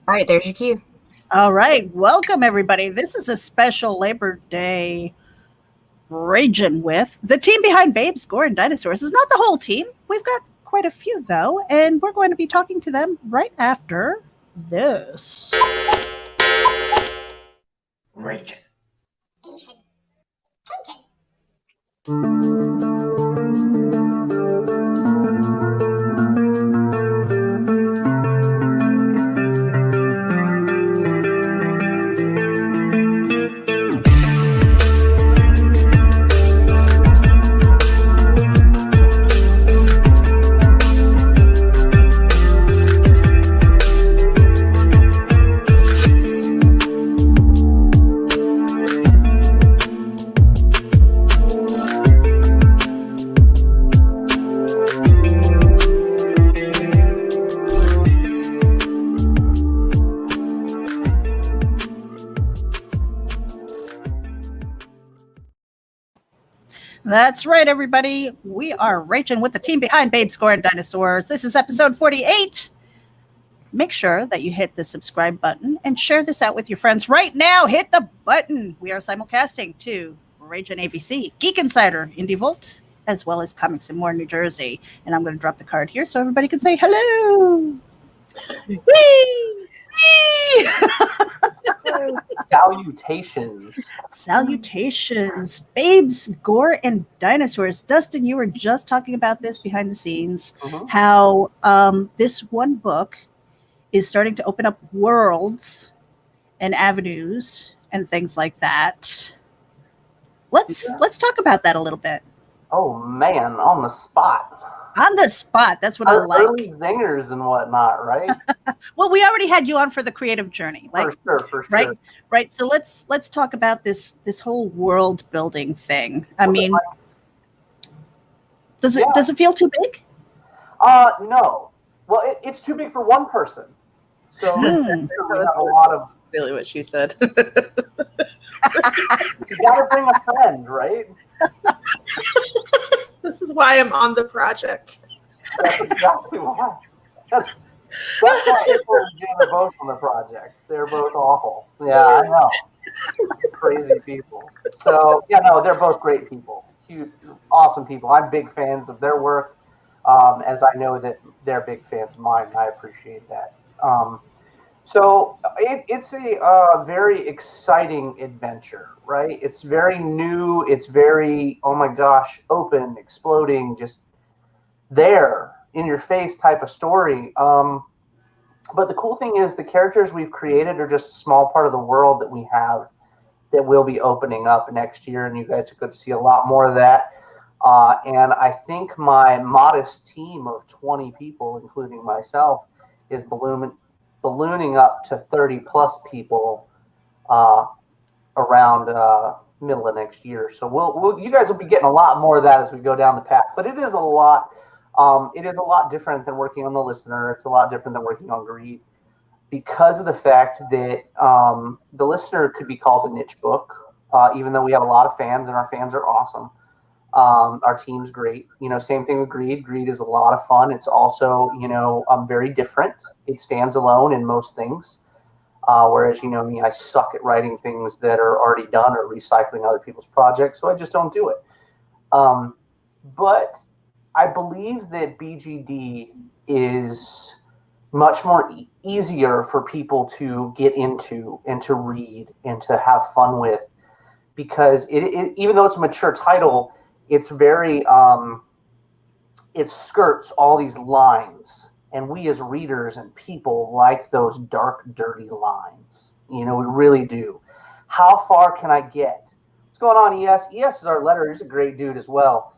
All right, there's your cue. All right, welcome everybody. This is a special Labor Day RAGIN with the team behind Babes, Gore and Dinosaurs. It's not the whole team. We've got quite a few though, and we're going to be talking to them right after this. RAGIN. That's right, everybody. We are RAGIN with the team behind Babes, Gore and Dinosaurs. This is episode 48. Make sure that you hit the subscribe button and share this out with your friends right now. Hit the button. We are simulcasting to RAGIN AVC, Geek Insider, Indie Volt, as well as Comics and More New Jersey. And I'm going to drop the card here so everybody can say hello. Whee! Whee! Salutations. Babes, Gore, and Dinosaurs. Dustin, you were just talking about this behind the scenes, how this one book is starting to open up worlds and avenues and things like that. Let's talk about that a little bit. Oh man, on the spot. On the spot. That's what I like. Early zingers and whatnot, right? Well, we already had you on for the creative journey. For sure. Right. So let's talk about this whole world building thing. I mean, does it feel too big? No. Well, it's too big for one person. So we have a lot of really what she said. You gotta bring a friend, right? This is why I'm on the project. That's exactly why. That's why April and Jen are both on the project. They're both awful. Yeah, I know. Crazy people. So, yeah, no, they're both great people. Huge, awesome people. I'm big fans of their work, as I know that they're big fans of mine. I appreciate that. So it's a very exciting adventure, right? It's very new. It's very, oh my gosh, open, exploding, just there in your face type of story. But the cool thing is the characters we've created are just a small part of the world that we have that will be opening up next year. And you guys are going to see a lot more of that. And I think my modest team of 20 people, including myself, is ballooning up to 30 plus people around middle of next year. So you guys will be getting a lot more of that as we go down the path. But it is a lot. It is a lot different than working on the listener. It's a lot different than working on Greed, because of the fact that the listener could be called a niche book, even though we have a lot of fans and our fans are awesome. Our team's great. Same thing with Greed. Greed is a lot of fun. It's also, very different. It stands alone in most things. Whereas, me, I suck at writing things that are already done or recycling other people's projects. So I just don't do it. But I believe that BGD is much more easier for people to get into and to read and to have fun with, because it even though it's a mature title, it's very, it skirts all these lines. And we as readers and people like those dark, dirty lines. We really do. How far can I get? What's going on, ES? ES is our letterer. He's a great dude as well.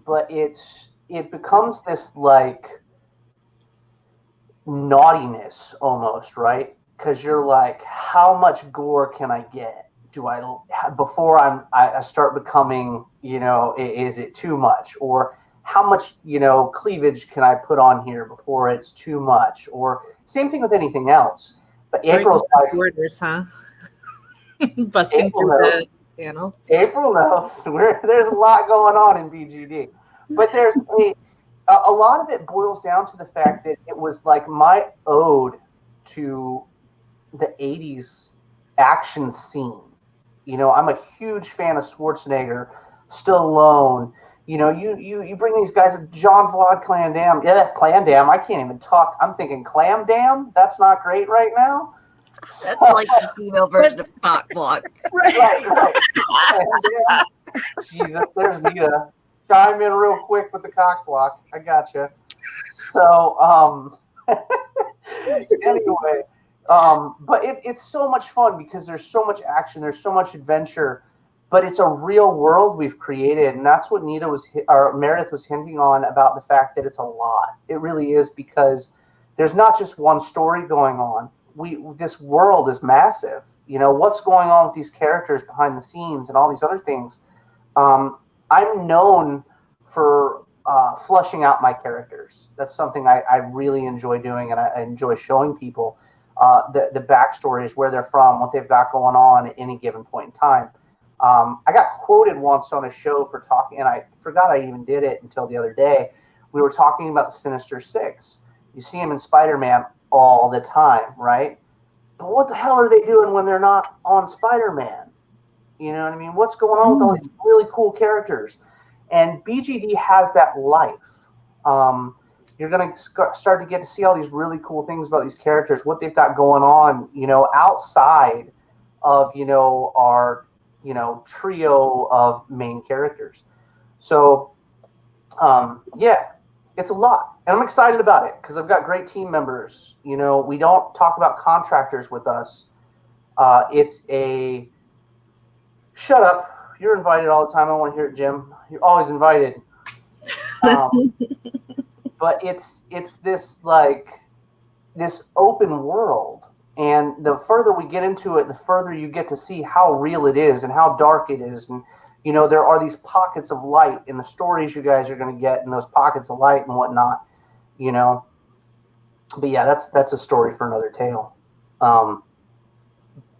But it becomes this like naughtiness almost, right? Because you're like, how much gore can I get? Before I start becoming, is it too much? Or how much, cleavage can I put on here before it's too much? Or same thing with anything else. But April's like, orders, huh? Busting April through knows. the panel. April knows. There's a lot going on in BGD, but there's A lot of it boils down to the fact that it was like my ode to the 80s action scene. You know, I'm a huge fan of Schwarzenegger, Stallone. You know, you bring these guys, John Vlad Clandam. Yeah, Clandam. I can't even talk. I'm thinking Clam Dam. That's not great right now. That's like the female version of cock block. Right. Jesus, there's Nita. Chime in real quick with the cock block. I gotcha. So, anyway, but it's so much fun because there's so much action, there's so much adventure, but it's a real world we've created, and that's what Meredith was hinting on about the fact that it's a lot. It really is, because there's not just one story going on. This world is massive. You know, what's going on with these characters behind the scenes and all these other things. I'm known for fleshing out my characters. That's something I really enjoy doing, and I enjoy showing people the backstories, where they're from, what they've got going on at any given point in time. I got quoted once on a show for talking, and I forgot I even did it until the other day. We were talking about the Sinister Six. You see them in Spider-Man all the time, right? But what the hell are they doing when they're not on Spider-Man? You know what I mean? What's going on with all these really cool characters? And BGD has that life. You're going to start to get to see all these really cool things about these characters, what they've got going on, you know, outside of, you know, our, you know, trio of main characters. So, yeah, it's a lot. And I'm excited about it because I've got great team members. You know, we don't talk about contractors with us. It's a... Shut up. You're invited all the time. I want to hear it, Jim. You're always invited. But it's this, like, this open world. And the further we get into it, the further you get to see how real it is and how dark it is. And, you know, there are these pockets of light in the stories you guys are going to get, and those pockets of light and whatnot, you know. But, yeah, that's a story for another tale.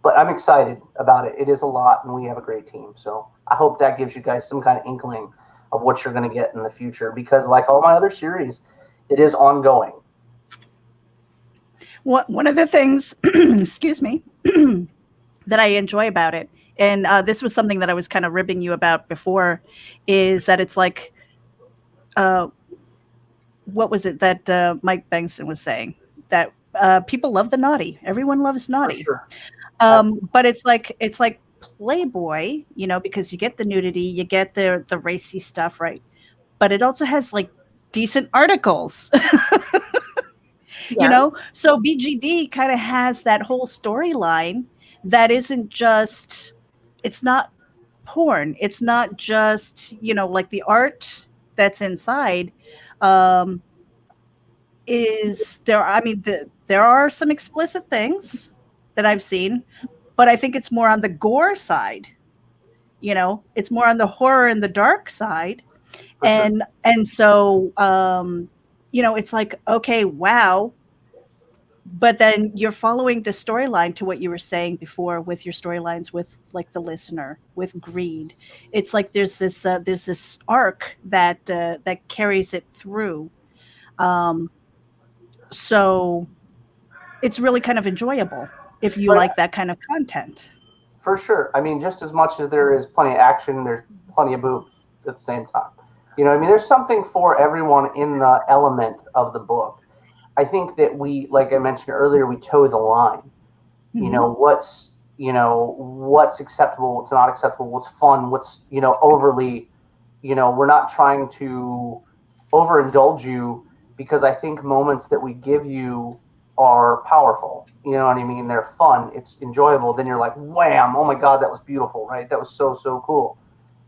But I'm excited about it. It is a lot, and we have a great team. So I hope that gives you guys some kind of inkling of what you're going to get in the future. Because like all my other series, it is ongoing. One of the things, excuse me, that I enjoy about it, and this was something that I was kind of ribbing you about before, is that it's like, what was it that Mike Bengtson was saying? That people love the naughty. Everyone loves naughty. For sure. But it's like Playboy, you know, because you get the nudity, you get the racy stuff, right? But it also has like decent articles, you know? So BGD kind of has that whole storyline that isn't just, it's not porn. It's not just, you know, like the art that's inside is there. I mean, there are some explicit things that I've seen, but I think it's more on the gore side. You know, it's more on the horror and the dark side. And so, you know, it's like, okay, wow. But then you're following the storyline to what you were saying before with your storylines with like the listener, with greed. It's like there's this arc that carries it through. So it's really kind of enjoyable if you like that kind of content. For sure. I mean, just as much as there is plenty of action, there's plenty of boobs at the same time. You know what I mean? There's something for everyone in the element of the book. I think that we, like I mentioned earlier, we toe the line. Mm-hmm. You know, what's acceptable, what's not acceptable, what's fun, what's, you know, overly, you know, we're not trying to overindulge you, because I think moments that we give you are powerful. You know what I mean? They're fun. It's enjoyable. Then you're like, wham, oh my God, that was beautiful, right? That was so, so cool.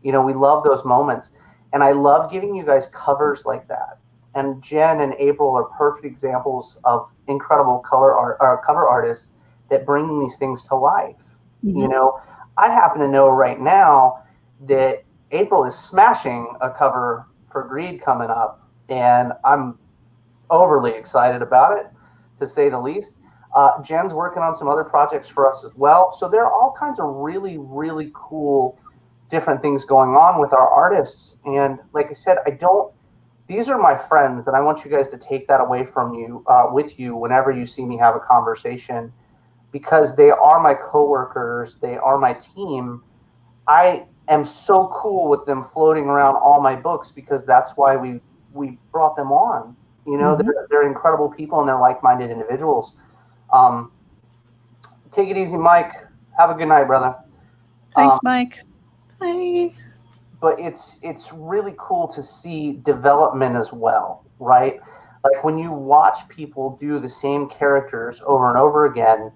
You know, we love those moments. And I love giving you guys covers like that. And Jen and April are perfect examples of incredible cover artists that bring these things to life. Mm-hmm. You know, I happen to know right now that April is smashing a cover for Greed coming up, and I'm overly excited about it, to say the least. Jen's working on some other projects for us as well. So there are all kinds of really, really cool different things going on with our artists. And like I said, I don't these are my friends, and I want you guys to take that away from you, with you whenever you see me have a conversation, because they are my coworkers, they are my team. I am so cool with them floating around all my books because that's why we brought them on. You know, they're incredible people and they're like-minded individuals. Take it easy, Mike. Have a good night, brother. Thanks, Mike. Bye. But it's really cool to see development as well, right? Like when you watch people do the same characters over and over again,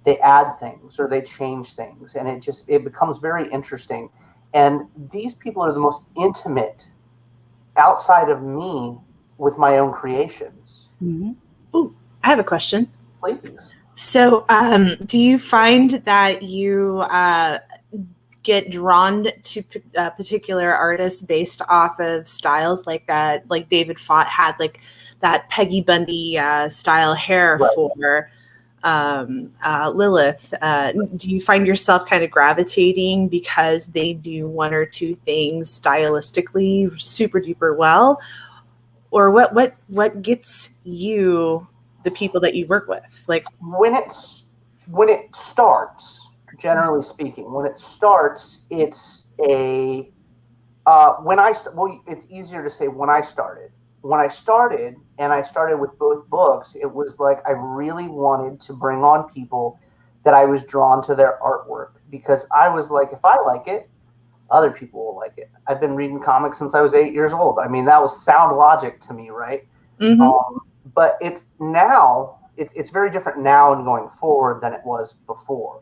they add things or they change things, and it becomes very interesting. And these people are the most intimate outside of me with my own creations. Ooh, I have a question. Please. So, do you find that you get drawn to particular artists based off of styles like that? Like David Fott had like that Peggy Bundy style hair Right. for Lilith. Do you find yourself kind of gravitating because they do one or two things stylistically super duper well, or what gets you the people that you work with? Like when it starts, generally speaking, when it starts, it's a it's easier to say when I started. When I started, and I started with both books, it was like I really wanted to bring on people that I was drawn to their artwork, because I was like, if I like it, other people will like it. I've been reading comics since I was 8 years old. I mean, that was sound logic to me, right? But it's very different now and going forward than it was before.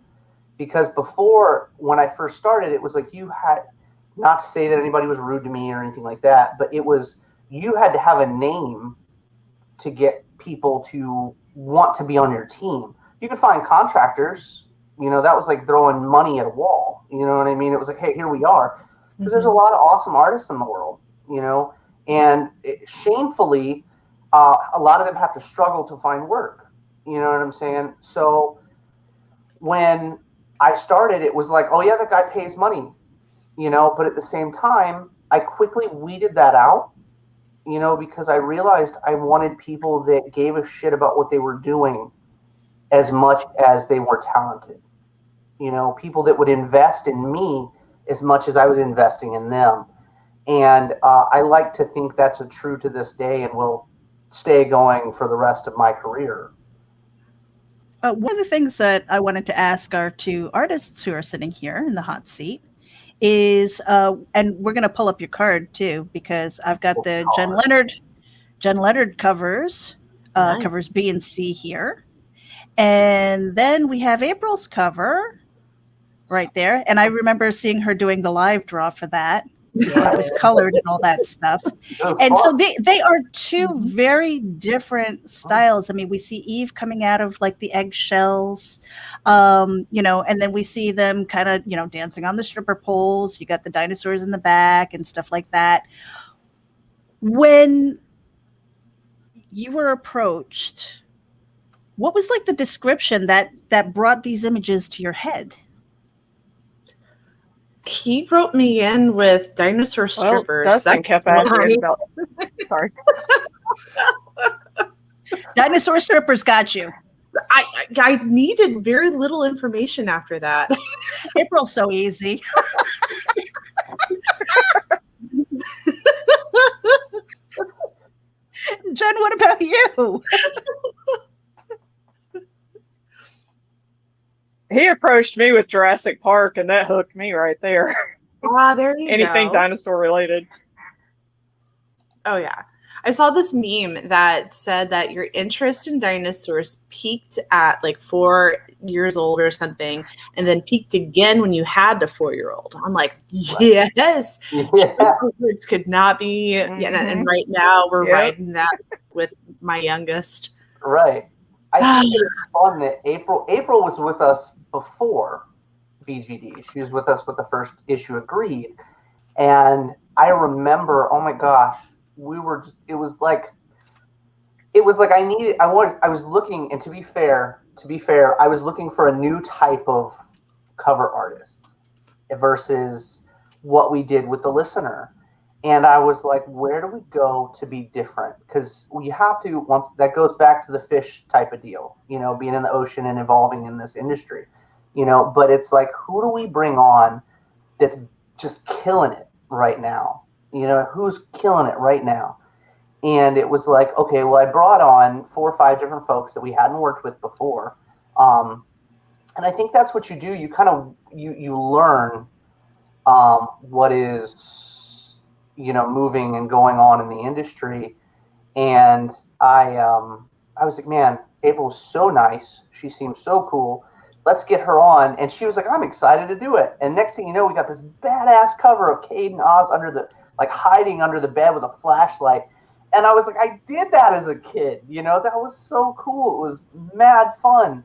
Because before, when I first started, it was like you had, not to say that anybody was rude to me or anything like that, but it was, you had to have a name to get people to want to be on your team. You could find contractors, you know, that was like throwing money at a wall. You know what I mean? It was like, hey, here we are. Because there's a lot of awesome artists in the world, you know, and shamefully, a lot of them have to struggle to find work. You know what I'm saying? So when I started, it was like, oh yeah, that guy pays money, you know, but at the same time, I quickly weeded that out, you know, because I realized I wanted people that gave a shit about what they were doing as much as they were talented. You know, people that would invest in me as much as I was investing in them. And I like to think that's true to this day and will stay going for the rest of my career. One of the things that I wanted to ask our two artists who are sitting here in the hot seat is, and we're going to pull up your card too, because I've got the Jen Leonard covers, Nice. covers B and C here. And then we have April's cover right there. And I remember seeing her doing the live draw for that. It was colored and all that stuff. And so they are two very different styles. I mean, we see Eve coming out of like the eggshells, you know, and then we see them kind of, you know, dancing on the stripper poles. You got the dinosaurs in the back and stuff like that. When you were approached, what was like the description that brought these images to your head? He wrote me in with dinosaur strippers. Dustin kept asking about. Sorry. Dinosaur strippers got you. I needed very little information after that. April's so easy. Jen, what about you? He approached me with Jurassic Park, and that hooked me right there. There you Anything go. dinosaur related. Oh, yeah. I saw this meme that said that your interest in dinosaurs peaked at like 4 years old or something, and then peaked again when you had a 4-year-old. I'm like, yes, words could not be. Yeah, and right now we're riding that with my youngest. Right. I think it's fun that April was with us before BGD. She was with us with the first issue of Greed. And I remember, oh my gosh, it was like I was looking, and to be fair, I was looking for a new type of cover artist versus what we did with the Listener. And I was like, where do we go to be different? Because we have to, once that goes back to the fish type of deal, being in the ocean and evolving in this industry, but it's like, who do we bring on that's just killing it right now? Who's killing it right now? And it was like, okay, well, I brought on 4 or 5 different folks that we hadn't worked with before. And I think that's what you do. You kind of, you learn what is, moving and going on in the industry. And I was like, man, April's so nice. She seems so cool. Let's get her on. And she was like, I'm excited to do it. And next thing you know, we got this badass cover of Cade and Oz hiding under the bed with a flashlight. And I was like, I did that as a kid. That was so cool. It was mad fun.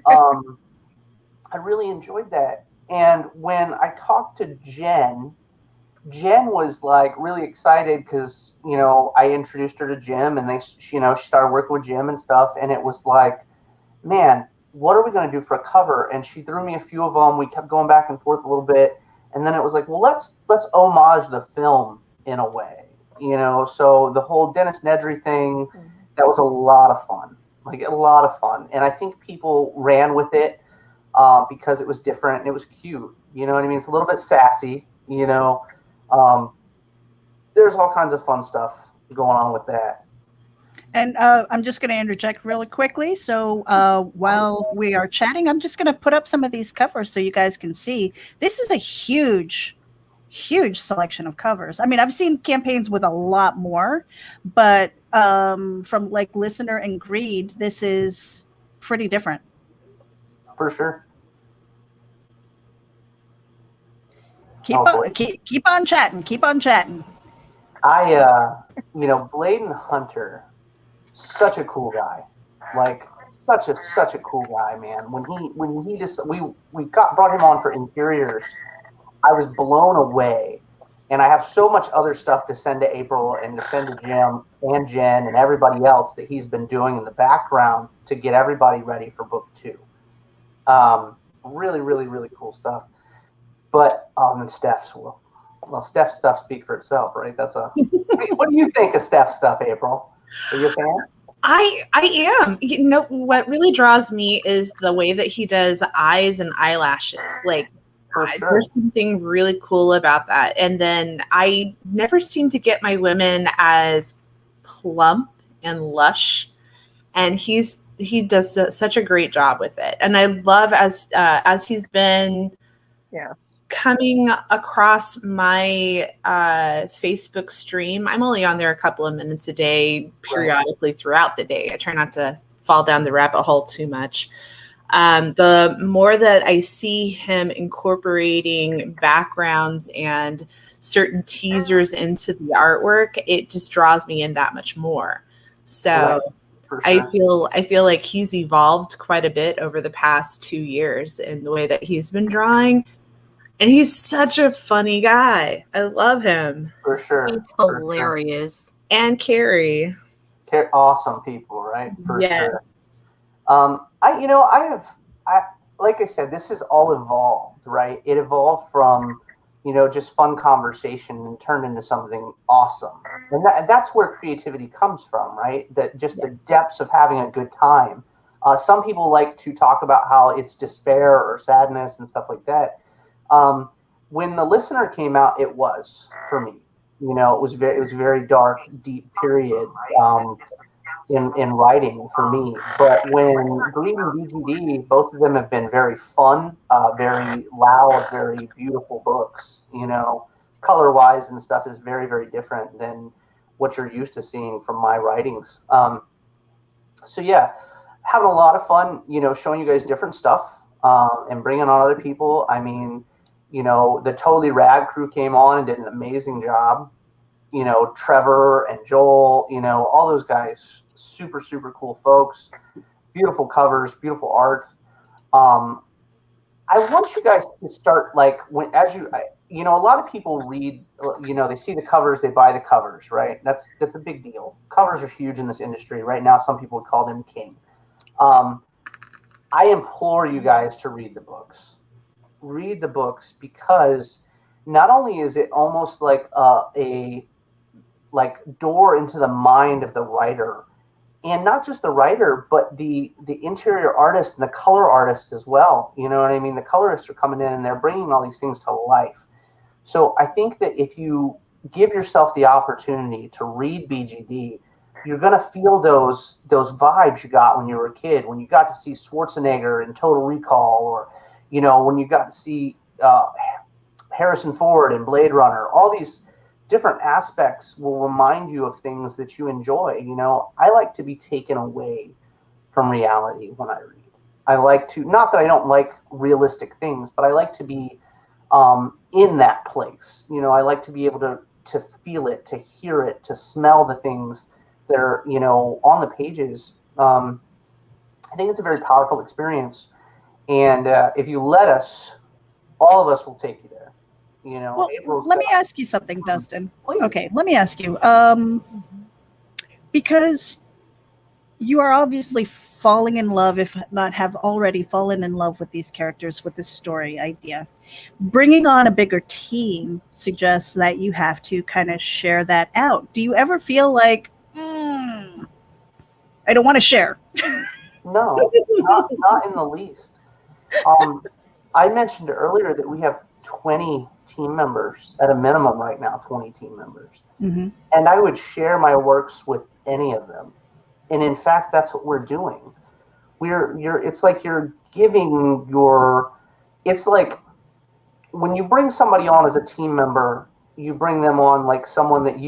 I really enjoyed that. And when I talked to Jen was like really excited because, I introduced her to Jim and she started working with Jim and stuff. And it was like, man, what are we going to do for a cover? And she threw me a few of them. We kept going back and forth a little bit. And then it was like, well, let's homage the film in a way, so the whole Dennis Nedry thing, that was a lot of fun, And I think people ran with it because it was different and it was cute. You know what I mean? It's a little bit sassy, There's all kinds of fun stuff going on with that. And I'm just going to interject really quickly. So while we are chatting, I'm just going to put up some of these covers so you guys can see. This is a huge selection of covers. I mean, I've seen campaigns with a lot more, but from like Listener and Greed, this is pretty different. For sure. Keep on chatting. Keep on chatting. Bladen Hunter, such a cool guy. Like such a cool guy, man. When he just we brought him on for interiors, I was blown away. And I have so much other stuff to send to April and to send to Jim and Jen and everybody else that he's been doing in the background to get everybody ready for book 2. Really, really, really cool stuff. But and Stef's Stef's stuff speak for itself, right? What do you think of Stef's stuff, April? Are you a fan? I am. What really draws me is the way that he does eyes and eyelashes. Like, Sure. There's something really cool about that. And then I never seem to get my women as plump and lush, and he does such a great job with it. And I love as he's been coming across my Facebook stream. I'm only on there a couple of minutes a day, periodically throughout the day. I try not to fall down the rabbit hole too much. The more that I see him incorporating backgrounds and certain teasers into the artwork, it just draws me in that much more. So sure. I feel like he's evolved quite a bit over the past 2 years in the way that he's been drawing. And he's such a funny guy. I love him. For sure. He's hilarious. And Carrie. Awesome people, right? For yes. sure. Like I said, this is all evolved, right? It evolved from, just fun conversation and turned into something awesome. And that's where creativity comes from, right? The depths of having a good time. Some people like to talk about how it's despair or sadness and stuff like that. When The Listener came out, it was for me. It was very dark, deep period. In writing for me, but when Greed and DGD, both of them have been very fun, very loud, very beautiful books. Color-wise and stuff is very, very different than what you're used to seeing from my writings. So yeah, having a lot of fun, showing you guys different stuff and bringing on other people. I mean, the Totally Rad crew came on and did an amazing job. Trevor and Joel, all those guys. Super, super cool folks, beautiful covers, beautiful art. I want you guys to start a lot of people read, they see the covers, they buy the covers, right? That's a big deal. Covers are huge in this industry right now. Some people would call them king. I implore you guys to read the books. Read the books because not only is it almost like a door into the mind of the writer, and not just the writer, but the interior artist and the color artists as well. You know what I mean? The colorists are coming in and they're bringing all these things to life. So I think that if you give yourself the opportunity to read BGD, you're going to feel those vibes you got when you were a kid, when you got to see Schwarzenegger in Total Recall, or, you know, when you got to see Harrison Ford in Blade Runner. All these different aspects will remind you of things that you enjoy. You know, I like to be taken away from reality when I read. I like to, not that I don't like realistic things, but I like to be in that place. You know, I like to be able to feel it, to hear it, to smell the things that are, you know, on the pages. I think it's a very powerful experience. And if you let us, all of us will take you there. You know, well, let me ask you something, Dustin. Please. Okay, let me ask you. Because you are obviously falling in love, if not have already fallen in love with these characters, with this story idea. Bringing on a bigger team suggests that you have to kind of share that out. Do you ever feel like, I don't want to share? No, not in the least. I mentioned earlier that we have 20 team members at a minimum right now, 20 team members. Mm-hmm. And I would share my works with any of them. And in fact, that's what we're doing. It's like you're giving it's like when you bring somebody on as a team member, you bring them on like someone that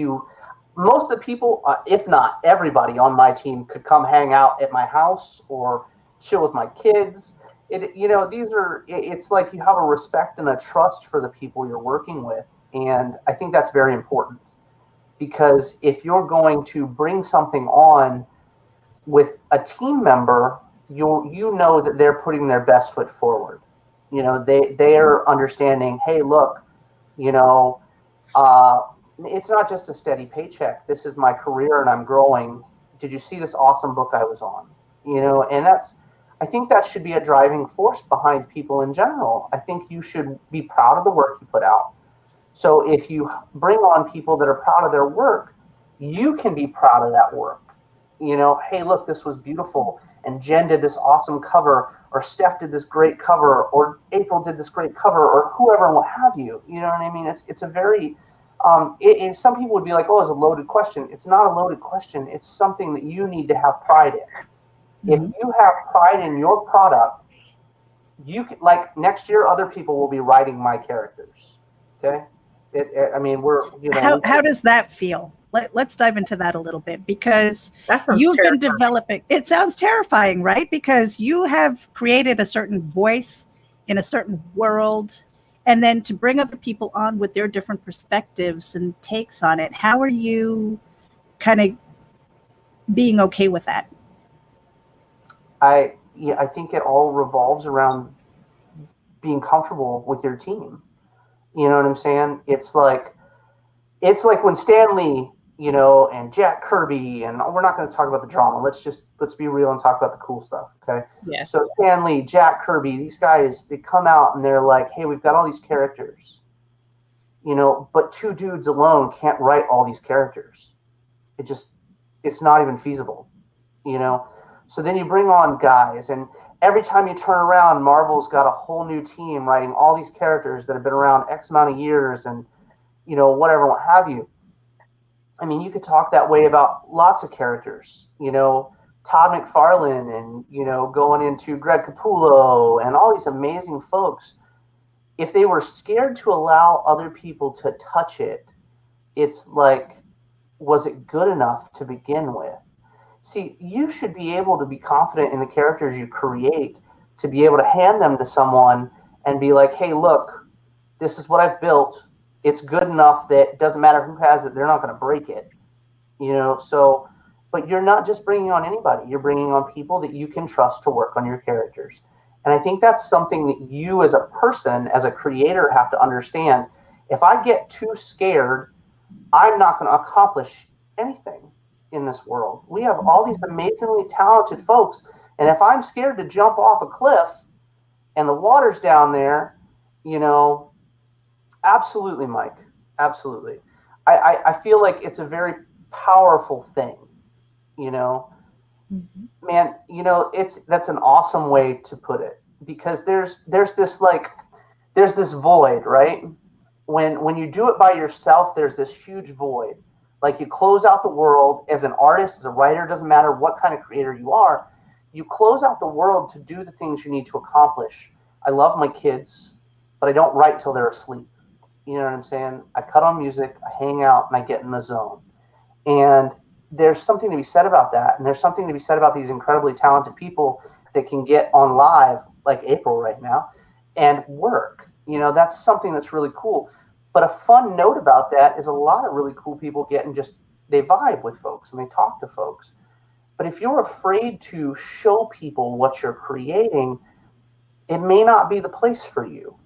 most of the people, if not everybody on my team, could come hang out at my house or chill with my kids. It's like you have a respect and a trust for the people you're working with. And I think that's very important, because if you're going to bring something on with a team member, you know that they're putting their best foot forward. You know, they are understanding, hey, look, you know, it's not just a steady paycheck. This is my career and I'm growing. Did you see this awesome book I was on? You know, and I think that should be a driving force behind people in general. I think you should be proud of the work you put out. So if you bring on people that are proud of their work, you can be proud of that work. You know, hey, look, this was beautiful. And Jen did this awesome cover, or Stef did this great cover, or April did this great cover, or whoever and what have you. You know what I mean? It's a very, some people would be like, oh, it's a loaded question. It's not a loaded question. It's something that you need to have pride in. If you have pride in your product, you can, like, next year, other people will be writing my characters. Okay. How does that feel? Let's dive into that a little bit, because you've been developing. It sounds terrifying, right? Because you have created a certain voice in a certain world, and then to bring other people on with their different perspectives and takes on it. How are you kind of being okay with that? I think it all revolves around being comfortable with your team. You know what I'm saying? It's like when Stan Lee, you know, and Jack Kirby, and we're not going to talk about the drama. Let's be real and talk about the cool stuff. Okay. Yeah. So Stan Lee, Jack Kirby, these guys, they come out and they're like, hey, we've got all these characters, you know, but 2 dudes alone can't write all these characters. It's not even feasible, you know? So then you bring on guys, and every time you turn around, Marvel's got a whole new team writing all these characters that have been around X amount of years, and, you know, whatever, what have you. I mean, you could talk that way about lots of characters, you know, Todd McFarlane, and, you know, going into Greg Capullo and all these amazing folks. If they were scared to allow other people to touch it, it's like, was it good enough to begin with? See, you should be able to be confident in the characters you create, to be able to hand them to someone and be like, hey, look, this is what I've built. It's good enough that it doesn't matter who has it, they're not going to break it. You know, so, but you're not just bringing on anybody. You're bringing on people that you can trust to work on your characters. And I think that's something that you as a person, as a creator, have to understand. If I get too scared, I'm not going to accomplish anything in this world. We have all these amazingly talented folks, and if I'm scared to jump off a cliff and the water's down there, you know, Absolutely, Mike. Absolutely. I feel like it's a very powerful thing, you know. Man, you know, that's an awesome way to put it, because there's this void, right? When you do it by yourself, there's this huge void. Like, you close out the world as an artist, as a writer, doesn't matter what kind of creator you are, you close out the world to do the things you need to accomplish. I love my kids, but I don't write till they're asleep. You know what I'm saying? I cut on music, I hang out, and I get in the zone. And there's something to be said about that. And there's something to be said about these incredibly talented people that can get on live, like April right now, and work. You know, that's something that's really cool. But a fun note about that is a lot of really cool people get and just, they vibe with folks and they talk to folks. But if you're afraid to show people what you're creating, it may not be the place for you.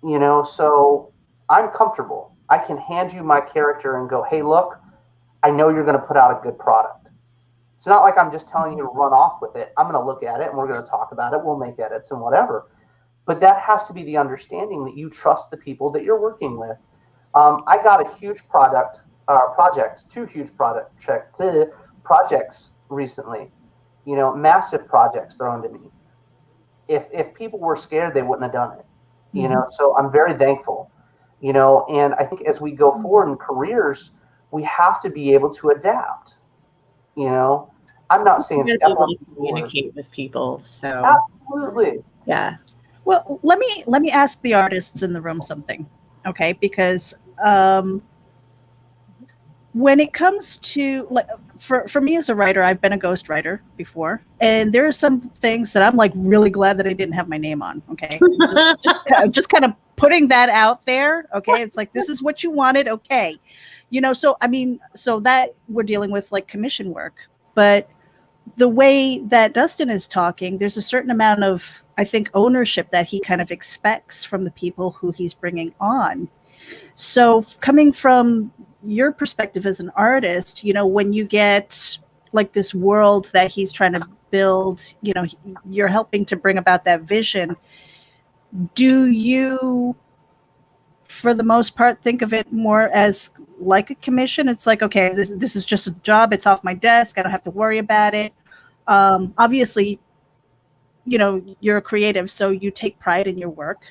You know, so I'm comfortable. I can hand you my character and go, hey, look, I know you're going to put out a good product. It's not like I'm just telling you to run off with it. I'm going to look at it and we're going to talk about it. We'll make edits and whatever. But that has to be the understanding that you trust the people that you're working with. I got a huge two huge projects recently. You know, massive projects thrown to me. If people were scared, they wouldn't have done it. You know, so I'm very thankful. You know, and I think as we go forward in careers, we have to be able to adapt. You know, I'm not saying step on communicate with people. So absolutely, yeah. Well, let me ask the artists in the room something, okay? Because when it comes to, like, for me as a writer, I've been a ghostwriter before, and there are some things that I'm like really glad that I didn't have my name on. Okay, just kind of putting that out there. Okay, it's like, this is what you wanted. Okay, you know. So I mean, so that we're dealing with like commission work, but the way that Dustin is talking, there's a certain amount of, I think, ownership that he kind of expects from the people who he's bringing on. So coming from your perspective as an artist, you know, when you get like this world that he's trying to build, you know, you're helping to bring about that vision. Do you, for the most part, think of it more as like a commission? It's like, okay, this is just a job. It's off my desk. I don't have to worry about it. Obviously, you know, you're a creative, so you take pride in your work,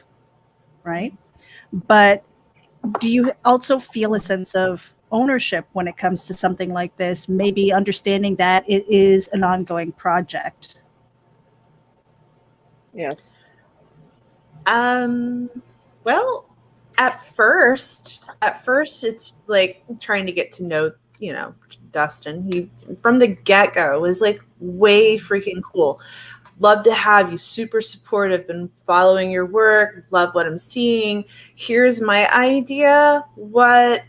right? But do you also feel a sense of ownership when it comes to something like this, maybe understanding that it is an ongoing project? Yes. Well, at first it's like trying to get to know, you know, Dustin. He from the get-go was like way freaking cool. Love to have you, super supportive, been following your work, love what I'm seeing. Here's my idea. What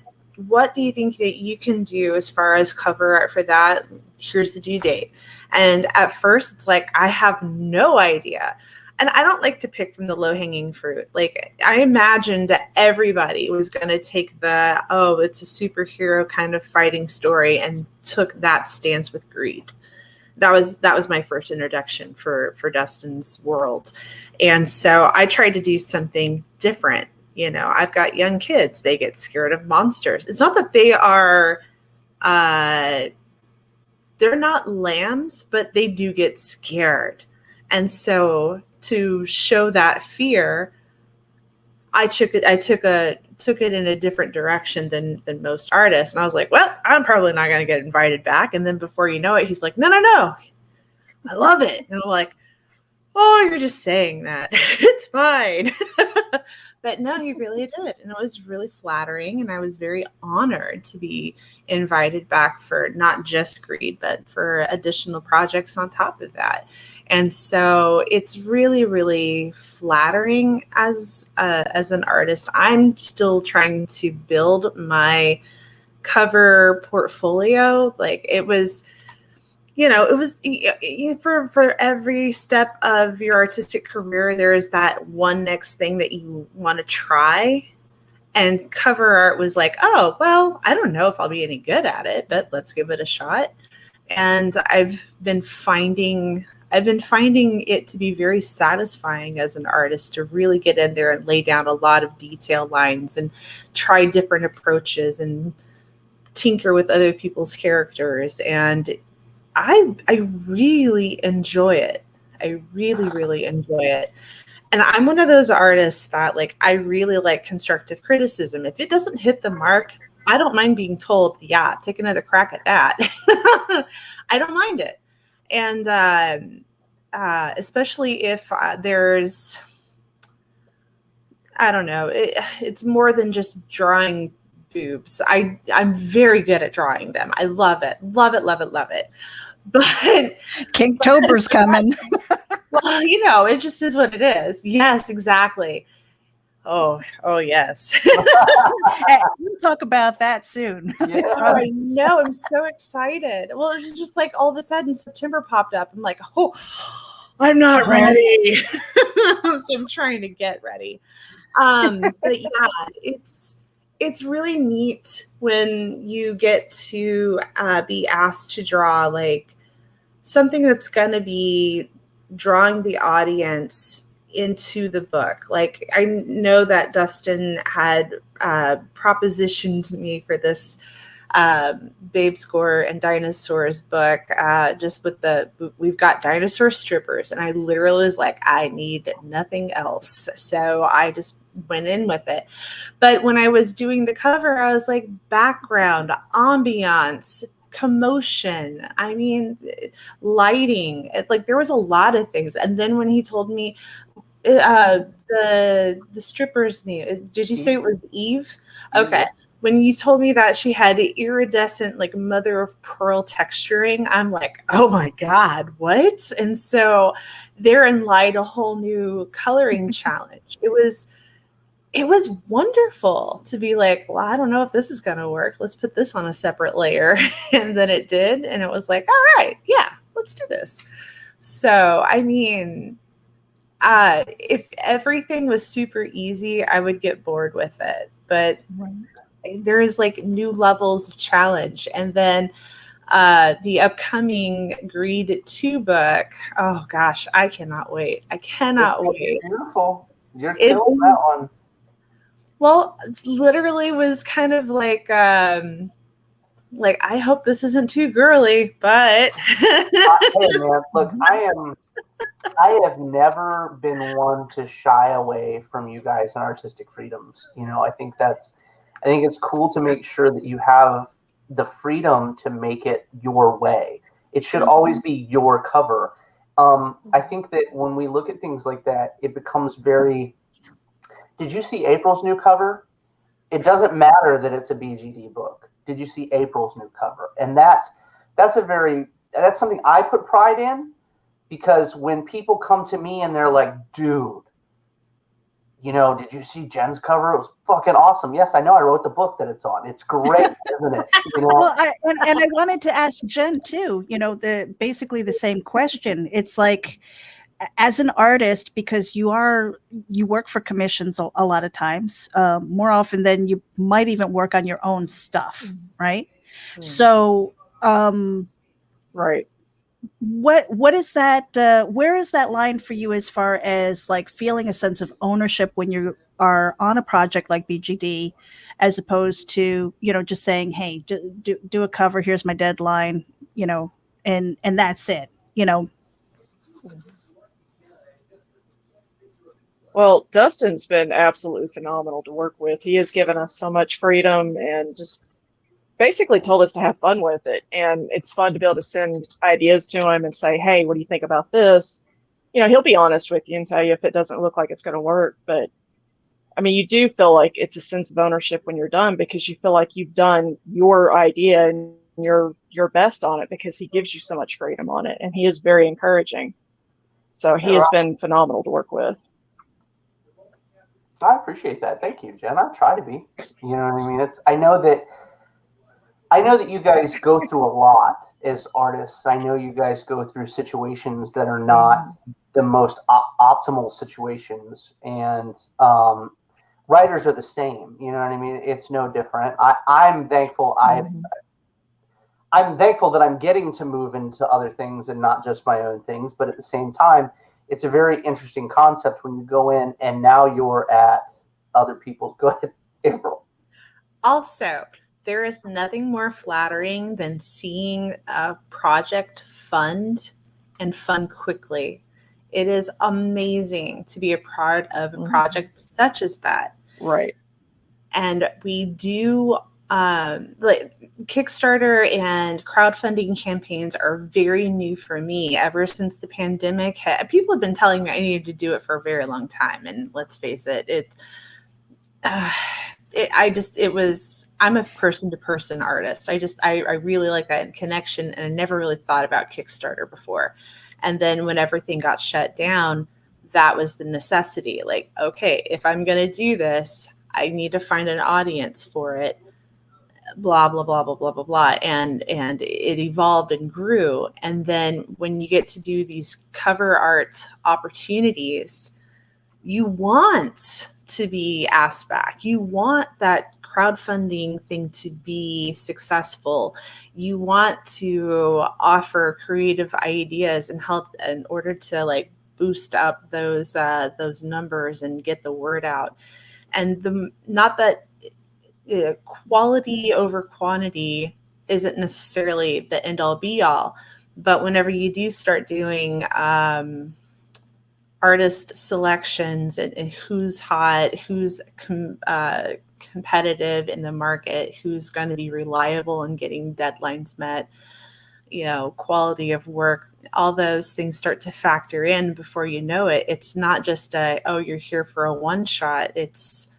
do you think that you can do as far as cover art for that? Here's the due date. And at first it's like, I have no idea. And I don't like to pick from the low-hanging fruit. Like, I imagined that everybody was going to take the, oh, it's a superhero kind of fighting story, and took that stance with Greed. That was my first introduction for Dustin's world. And so I tried to do something different. You know, I've got young kids. They get scared of monsters. It's not that they are, they're not lambs, but they do get scared. And so to show that fear, I took it in a different direction than most artists. And I was like, well, I'm probably not going to get invited back. And then before you know it, he's like, no, I love it. And I'm like, oh, you're just saying that. It's fine. But no, he really did. And it was really flattering. And I was very honored to be invited back for not just Greed, but for additional projects on top of that. And so it's really, really flattering as an artist. I'm still trying to build my cover portfolio. Like, it was, you know, it was for every step of your artistic career, there is that one next thing that you want to try. And cover art was like, oh, well, I don't know if I'll be any good at it, but let's give it a shot. And I've been finding I've been finding it to be very satisfying as an artist to really get in there and lay down a lot of detail lines and try different approaches and tinker with other people's characters. And I really enjoy it. I really, really enjoy it. And I'm one of those artists that, like, I really like constructive criticism. If it doesn't hit the mark, I don't mind being told, yeah, take another crack at that. I don't mind it. And especially if there's, I don't know, it's more than just drawing boobs. I'm very good at drawing them. I love it. Love it, love it, love it. But Kinktober's coming. well, you know, it just is what it is. Yes, exactly. Oh, yes. Hey, we'll talk about that soon. Yeah. I know. I'm so excited. Well, it was just like all of a sudden September popped up. I'm like, oh, I'm not ready. So I'm trying to get ready. But yeah, it's really neat when you get to be asked to draw like something that's going to be drawing the audience into the book. Like, I know that Dustin had propositioned me for this Gore and Dinosaurs book, just with we've got dinosaur strippers, and I literally was like, I need nothing else. So I just went in with it. But when I was doing the cover, I was like, background, ambiance, commotion, I mean, lighting, like there was a lot of things. And then when he told me the stripper's name, did you say it was Eve? Okay. When you told me that she had iridescent, like mother of pearl texturing, I'm like, oh my God, what? And so therein lied a whole new coloring challenge. It was wonderful to be like, well, I don't know if this is going to work. Let's put this on a separate layer. And then it did. And it was like, all right, yeah, let's do this. So, I mean, if everything was super easy, I would get bored with it. But there's like new levels of challenge. And then the upcoming Greed 2 book, oh gosh, I cannot wait. I cannot wait. Beautiful. You're killing that one. Well, it literally was kind of like I hope this isn't too girly, but hey man, look, I have never been one to shy away from you guys and artistic freedoms. You know, I think it's cool to make sure that you have the freedom to make it your way. It should always be your cover. I think that when we look at things like that, it becomes very. Did you see April's new cover? It doesn't matter that it's a BGD book. Did you see April's new cover? And that's something I put pride in, because when people come to me and they're like, dude, you know, did you see Jen's cover? It was fucking awesome. Yes, I know. I wrote the book that it's on. It's great, isn't it? You know? Well, I wanted to ask Jen too, you know, basically the same question. It's like, as an artist, because you work for commissions a lot of times, more often than you might even work on your own stuff, right? Mm-hmm. So, right. What is that? Where is that line for you as far as like feeling a sense of ownership when you are on a project like BGD, as opposed to, you know, just saying, hey, do a cover, here's my deadline, you know, and that's it, you know? Well, Dustin's been absolutely phenomenal to work with. He has given us so much freedom and just basically told us to have fun with it. And it's fun to be able to send ideas to him and say, hey, what do you think about this? You know, he'll be honest with you and tell you if it doesn't look like it's going to work. But I mean, you do feel like it's a sense of ownership when you're done, because you feel like you've done your idea and your best on it, because he gives you so much freedom on it. And he is very encouraging. So he has been phenomenal to work with. I appreciate that. Thank you, Jen. I try to be. You know what I mean? I know that you guys go through a lot as artists. I know you guys go through situations that are not the most optimal situations, and writers are the same. You know what I mean? It's no different. I'm thankful. I'm thankful that I'm getting to move into other things and not just my own things. But at the same time, it's a very interesting concept when you go in and now you're at other people's. Go ahead, April. Also, there is nothing more flattering than seeing a project fund and fund quickly. It is amazing to be a part of a project such as that. Right. And we do like Kickstarter and crowdfunding campaigns are very new for me. Ever since the pandemic, people have been telling me I needed to do it for a very long time. And let's face it, I'm a person to person artist. I really like that connection, and I never really thought about Kickstarter before. And then when everything got shut down, that was the necessity. Like, okay, if I'm going to do this, I need to find an audience for it. Blah, blah, blah, blah, blah, blah, blah. And it evolved and grew. And then when you get to do these cover art opportunities, you want to be asked back. You want that crowdfunding thing to be successful. You want to offer creative ideas and help in order to like boost up those numbers and get the word out. And not that quality over quantity isn't necessarily the end all be all, but whenever you do start doing artist selections and who's hot, who's competitive in the market, who's going to be reliable and getting deadlines met, quality of work, all those things start to factor in before you know it. It's not just you're here for a one shot. It's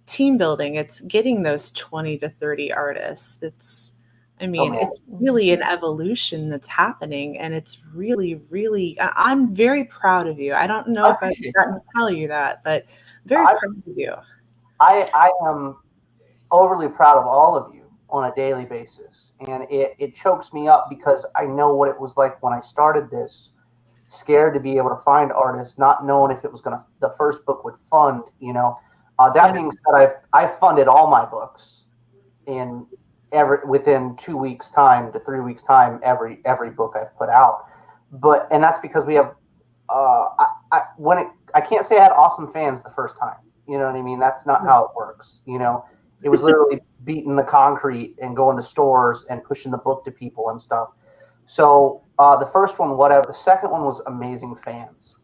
team building. It's getting those 20 to 30 artists. It's really an evolution that's happening, and it's really, really, I'm very proud of you. I don't know if I've gotten to tell you that, but very proud of you. I am overly proud of all of you on a daily basis, and it chokes me up because I know what it was like when I started this, scared to be able to find artists, not knowing if it was the first book would fund, that being said, I've funded all my books within 2 weeks time to 3 weeks time, every book I've put out. And that's because we have, I can't say I had awesome fans the first time. You know what I mean? That's not how it works. It was literally beating the concrete and going to stores and pushing the book to people and stuff. So the first one, whatever. The second one was amazing fans.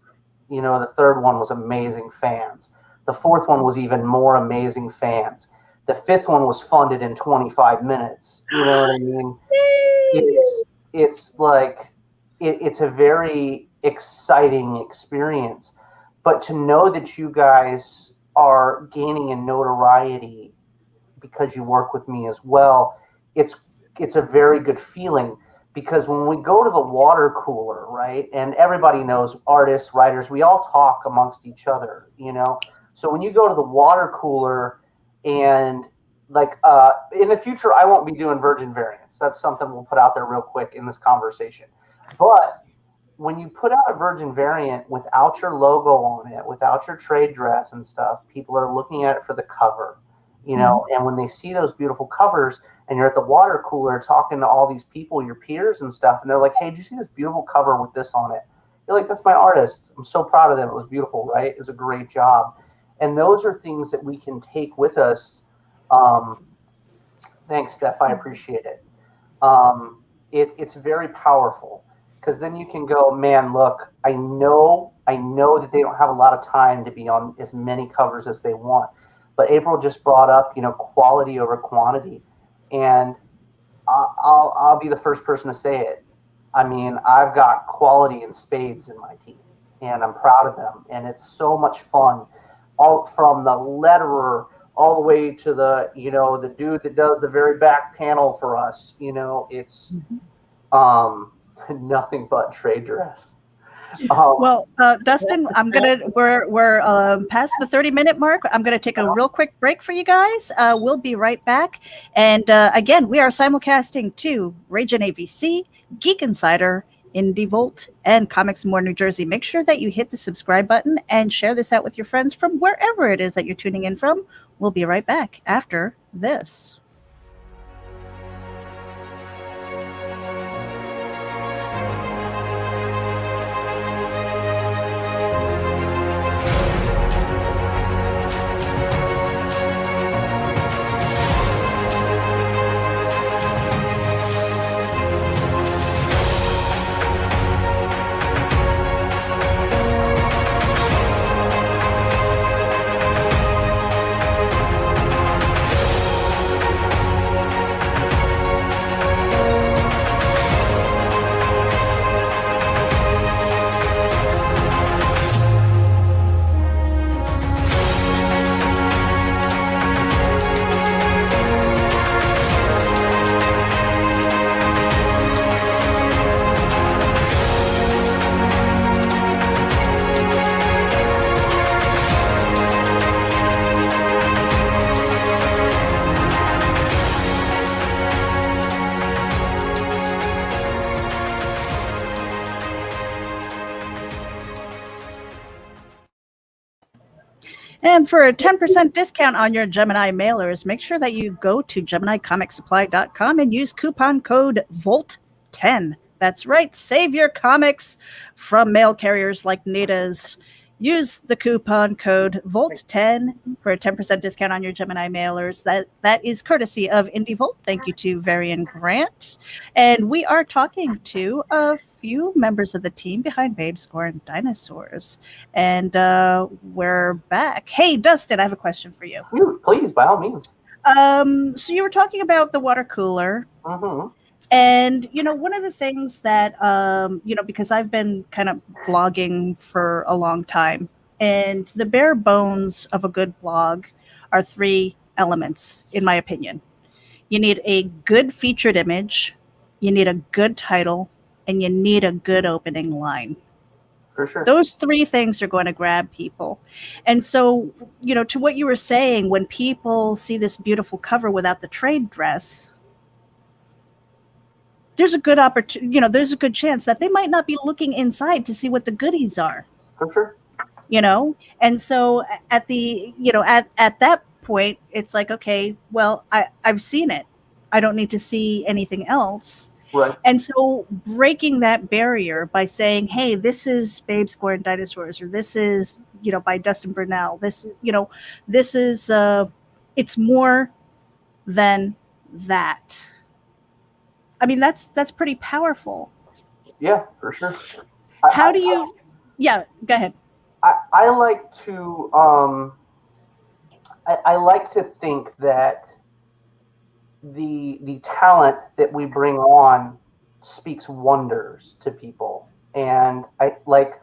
The third one was amazing fans. The fourth one was even more amazing fans. The fifth one was funded in 25 minutes. You know what I mean? It's like, it's a very exciting experience. But to know that you guys are gaining in notoriety because you work with me as well, it's a very good feeling, because when we go to the water cooler, right, and everybody knows artists, writers, we all talk amongst each other, So when you go to the water cooler and like in the future, I won't be doing virgin variants. That's something we'll put out there real quick in this conversation. But when you put out a virgin variant without your logo on it, without your trade dress and stuff, people are looking at it for the cover, and when they see those beautiful covers and you're at the water cooler talking to all these people, your peers and stuff, and they're like, hey, did you see this beautiful cover with this on it? You're like, that's my artist. I'm so proud of them. It was beautiful, right? It was a great job. And those are things that we can take with us. Thanks, Stef. I appreciate it. It's very powerful, because then you can go, man, look, I know that they don't have a lot of time to be on as many covers as they want. But April just brought up, quality over quantity. And I'll be the first person to say it. I mean, I've got quality in spades in my team, and I'm proud of them. And it's so much fun. All from the letterer all the way to the the dude that does the very back panel for us. It's nothing but trade dress. Well, Dustin, we're past the 30-minute mark. I'm gonna take a real quick break for you guys. We'll be right back. And again, we are simulcasting to RAGIN AVC, Geek Insider, Indie Volt, and Comics More New Jersey. Make sure that you hit the subscribe button and share this out with your friends from wherever it is that you're tuning in from. We'll be right back after this. And for a 10% discount on your Gemini mailers, make sure that you go to GeminiComicSupply.com and use coupon code VOLT10. That's right. Save your comics from mail carriers like Nita's. Use the coupon code VOLT10 for a 10% discount on your Gemini mailers. That is courtesy of IndieVolt. Thank you to Varian Grant. And we are talking to a few members of the team behind Babes, Gore and Dinosaurs. And we're back. Hey, Dustin, I have a question for you. Please, by all means. So you were talking about the water cooler. Mm-hmm. And, one of the things that, because I've been kind of blogging for a long time, and the bare bones of a good blog are 3 elements, in my opinion. You need a good featured image, you need a good title, and you need a good opening line. For sure. Those 3 things are going to grab people. And so, to what you were saying, when people see this beautiful cover without the trade dress, there's a good opportunity, there's a good chance that they might not be looking inside to see what the goodies are. For sure. And so at the, at that point, it's like, okay, well, I've seen it. I don't need to see anything else. Right. And so breaking that barrier by saying, hey, this is Babes, Gore and Dinosaurs, or this is, by Dustin Brunell. This is, it's more than that. I mean, that's pretty powerful. Yeah, for sure. How do you? Yeah, go ahead. I like to I like to think that the talent that we bring on speaks wonders to people, and I like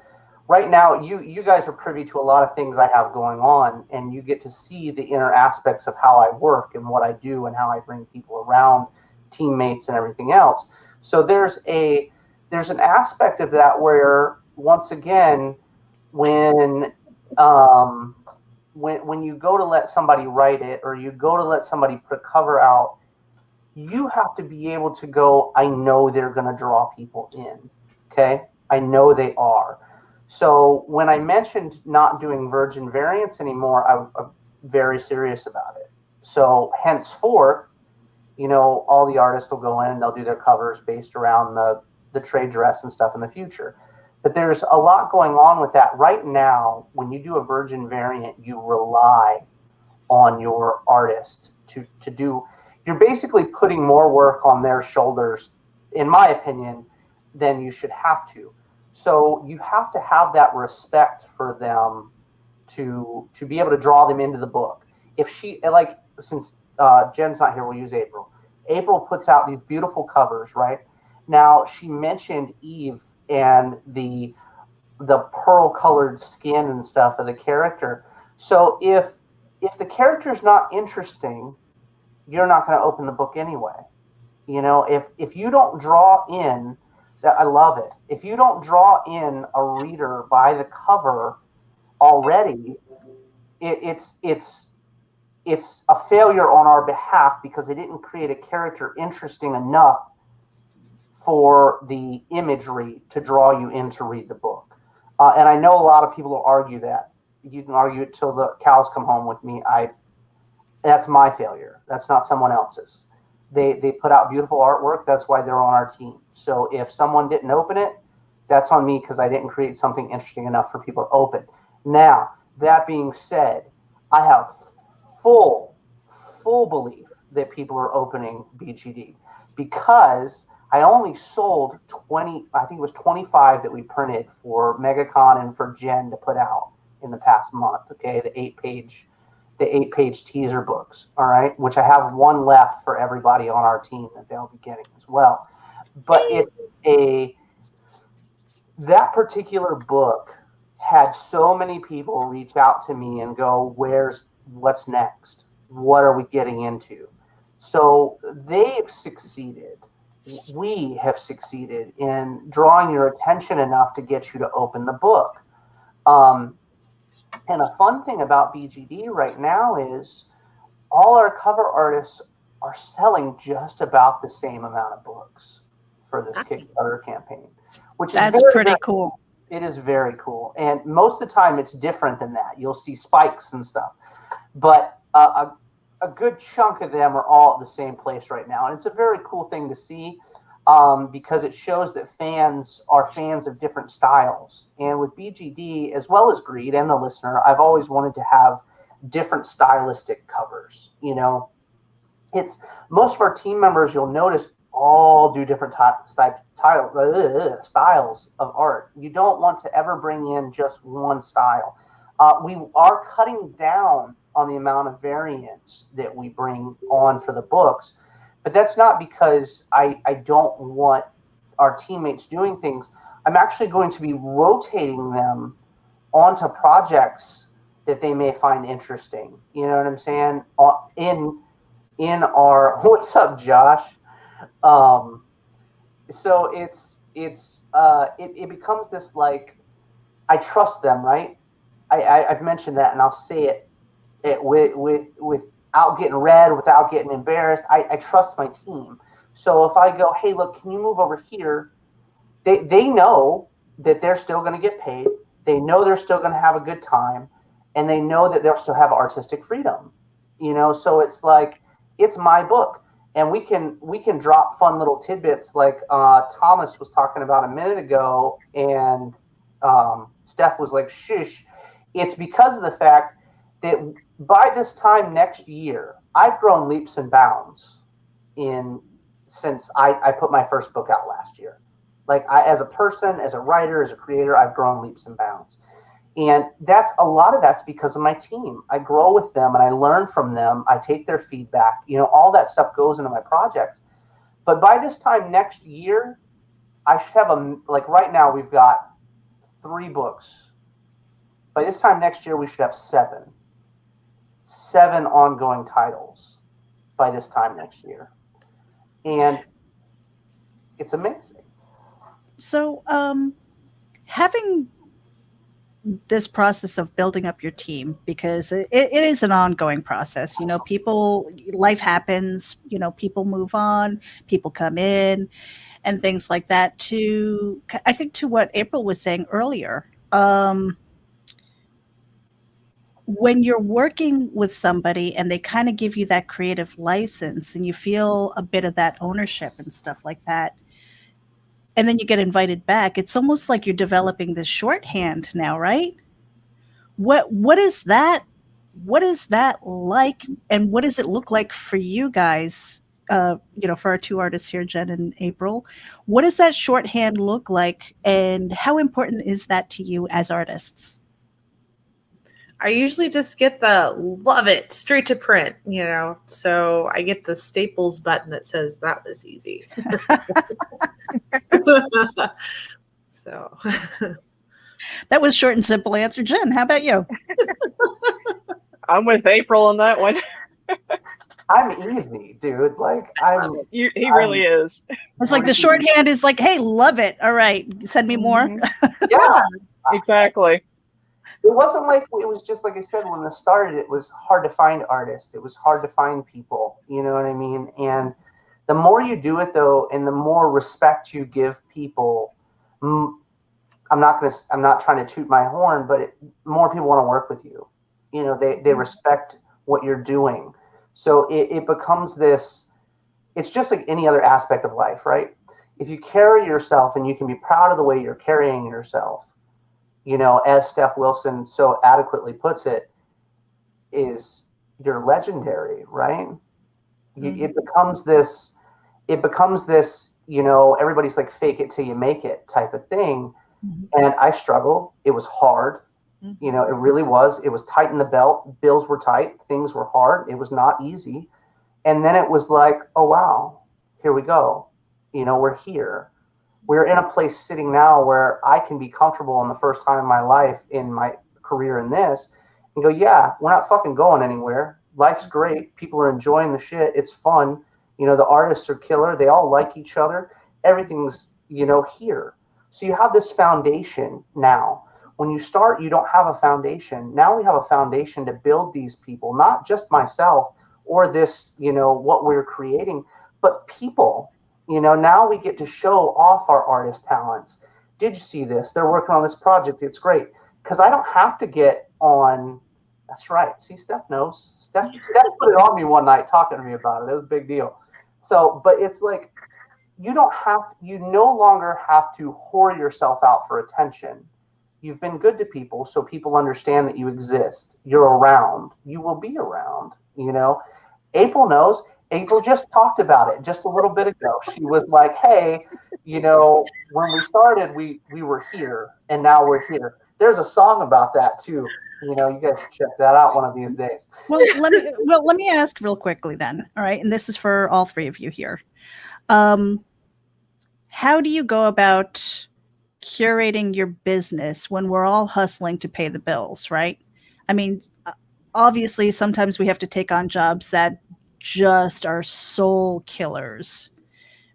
right now you guys are privy to a lot of things I have going on, and you get to see the inner aspects of how I work and what I do and how I bring people around, teammates and everything else. So there's an aspect of that where, once again, when you go to let somebody write it, or you go to let somebody put a cover out, you have to be able to go, I know they're going to draw people in. Okay, I know they are. So when I mentioned not doing virgin variants anymore, I'm very serious about it. So henceforth, all the artists will go in and they'll do their covers based around the trade dress and stuff in the future. But there's a lot going on with that. Right now, when you do a virgin variant, you rely on your artist to do, you're basically putting more work on their shoulders, in my opinion, than you should have to. So you have to have that respect for them to be able to draw them into the book. If she, since Jen's not here, we'll use April. April puts out these beautiful covers, right? Now, she mentioned Eve and the pearl-colored skin and stuff of the character. So if the character's not interesting, you're not going to open the book anyway. If you don't draw in, I love it. If you don't draw in a reader by the cover already, it's a failure on our behalf, because they didn't create a character interesting enough for the imagery to draw you in to read the book. And I know a lot of people will argue that. You can argue it till the cows come home with me. That's my failure. That's not someone else's. They put out beautiful artwork. That's why they're on our team. So if someone didn't open it, that's on me, because I didn't create something interesting enough for people to open. Now, that being said, I have full belief that people are opening BGD, because I only sold 20, I think it was 25 that we printed for MegaCon and for Jen to put out in the past month. Okay, the 8-page teaser books. All right, which I have one left for everybody on our team that they'll be getting as well. But that particular book had so many people reach out to me and go, what's next? What are we getting into? So they've succeeded. We have succeeded in drawing your attention enough to get you to open the book. And a fun thing about BGD right now is all our cover artists are selling just about the same amount of books for this Kickstarter campaign, which is pretty cool. It is very cool. And most of the time it's different than that. You'll see spikes and stuff. But a good chunk of them are all at the same place right now. And it's a very cool thing to see because it shows that fans are fans of different styles. And with BGD, as well as Greed and the listener, I've always wanted to have different stylistic covers. You know, it's most of our team members, you'll notice, all do different styles of art. You don't want to ever bring in just one style. We are cutting down on the amount of variants that we bring on for the books, but that's not because I don't want our teammates doing things. I'm actually going to be rotating them onto projects that they may find interesting. You know what I'm saying? In our what's up, Josh? So it becomes this, like, I trust them, right? I've mentioned that, and I'll say it without getting red, without getting embarrassed. I trust my team. So if I go, hey, look, can you move over here? They know that they're still going to get paid. They know they're still going to have a good time, and they know that they'll still have artistic freedom. You know, so it's like, it's my book. And we can drop fun little tidbits like Thomas was talking about a minute ago, and Stef was like, shush. It's because of the fact that by this time next year, I've grown leaps and bounds since I put my first book out last year. Like, as a person, as a writer, as a creator, I've grown leaps and bounds. And a lot of that's because of my team. I grow with them and I learn from them. I take their feedback. You know, all that stuff goes into my projects. But by this time next year, I should have like right now we've got 3 books. By this time next year, we should have 7 ongoing titles by this time next year. And it's amazing. So, having this process of building up your team, because it is an ongoing process. You know, life happens, you know, people move on, people come in and things like that. I think to what April was saying earlier, when you're working with somebody and they kind of give you that creative license and you feel a bit of that ownership and stuff like that, and then you get invited back, it's almost like you're developing this shorthand now, right? What is that? What is that like? And what does it look like for you guys? You know, for our 2 artists here, Jen and April, what does that shorthand look like? And how important is that to you as artists? I usually just get the love it straight to print, you know, so I get the Staples button that says that was easy. So that was short and simple answer. Jen, how about you? I'm with April on that one. I'm easy, dude. Like, He really is. It's like the shorthand is like, hey, love it. All right, send me more. Yeah, exactly. It wasn't like, it was just like I said, when it started, it was hard to find artists. It was hard to find people. You know what I mean? And the more you do it, though, and the more respect you give people, I'm not trying to toot my horn, but more people want to work with you. You know, they respect what you're doing. So it becomes this, it's just like any other aspect of life, right? If you carry yourself and you can be proud of the way you're carrying yourself, you know, as Stef Wilson so adequately puts it, is you're legendary, right? Mm-hmm. It becomes this, you know, everybody's like, fake it till you make it type of thing. Mm-hmm. And I struggled. It was hard. Mm-hmm. You know, it really was. It was tight in the belt. Bills were tight. Things were hard. It was not easy. And then it was like, oh, wow, here we go. You know, we're here. We're in a place sitting now where I can be comfortable in the first time in my life, in my career in this, and go, yeah, we're not fucking going anywhere. Life's great. People are enjoying the shit. It's fun. You know, the artists are killer. They all like each other. Everything's, you know, here. So you have this foundation now. When you start, you don't have a foundation. Now we have a foundation to build these people, not just myself or this, you know, what we're creating, but people. You know, now we get to show off our artist talents, did you see this? They're working on this project. It's great. Because I don't have to get on. That's right. See, Steph knows. Steph put it on me one night talking to me about it. It was a big deal. So, but it's like, you no longer have to whore yourself out for attention. You've been good to people, so people understand that you exist. You're around. You will be around, April knows. April just talked about it just a little bit ago. She was like, hey, when we started, we were here, and now we're here. There's a song about that, too. You guys should check that out one of these days. Well, let me ask real quickly then. All right. And this is for all three of you here. How do you go about curating your business when we're all hustling to pay the bills, right? I mean, obviously, sometimes we have to take on jobs that just are soul killers,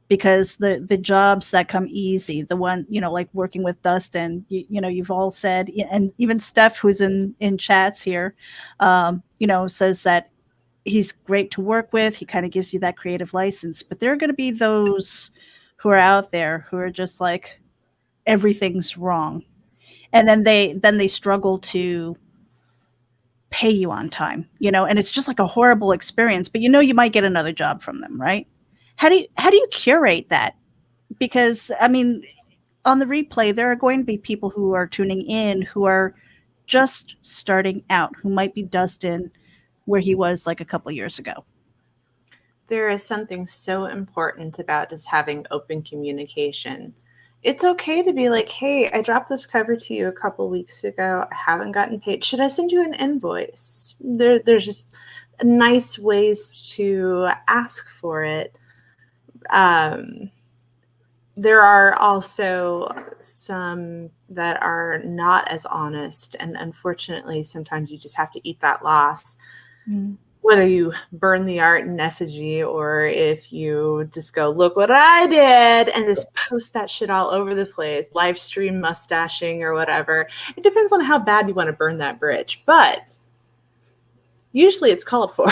because the jobs that come easy, the one, like working with Dustin, you've all said, and even Steph, who's in chats here, says that he's great to work with. He kind of gives you that creative license, but there are going to be those who are out there who are just like, everything's wrong. And then they struggle to pay you on time, and it's just like a horrible experience, but you might get another job from them, right? How do you curate that? Because I mean, on the replay, there are going to be people who are tuning in who are just starting out, who might be Dustin where he was like a couple years ago. There is something so important about just having open communication. It's okay to be like, hey, I dropped this cover to you a couple weeks ago. I haven't gotten paid. Should I send you an invoice? There's just nice ways to ask for it. There are also some that are not as honest. And unfortunately, sometimes you just have to eat that loss. Mm. Whether you burn the art in effigy or if you just go, look what I did, and just post that shit all over the place, live stream mustaching or whatever. It depends on how bad you want to burn that bridge, but usually it's called for.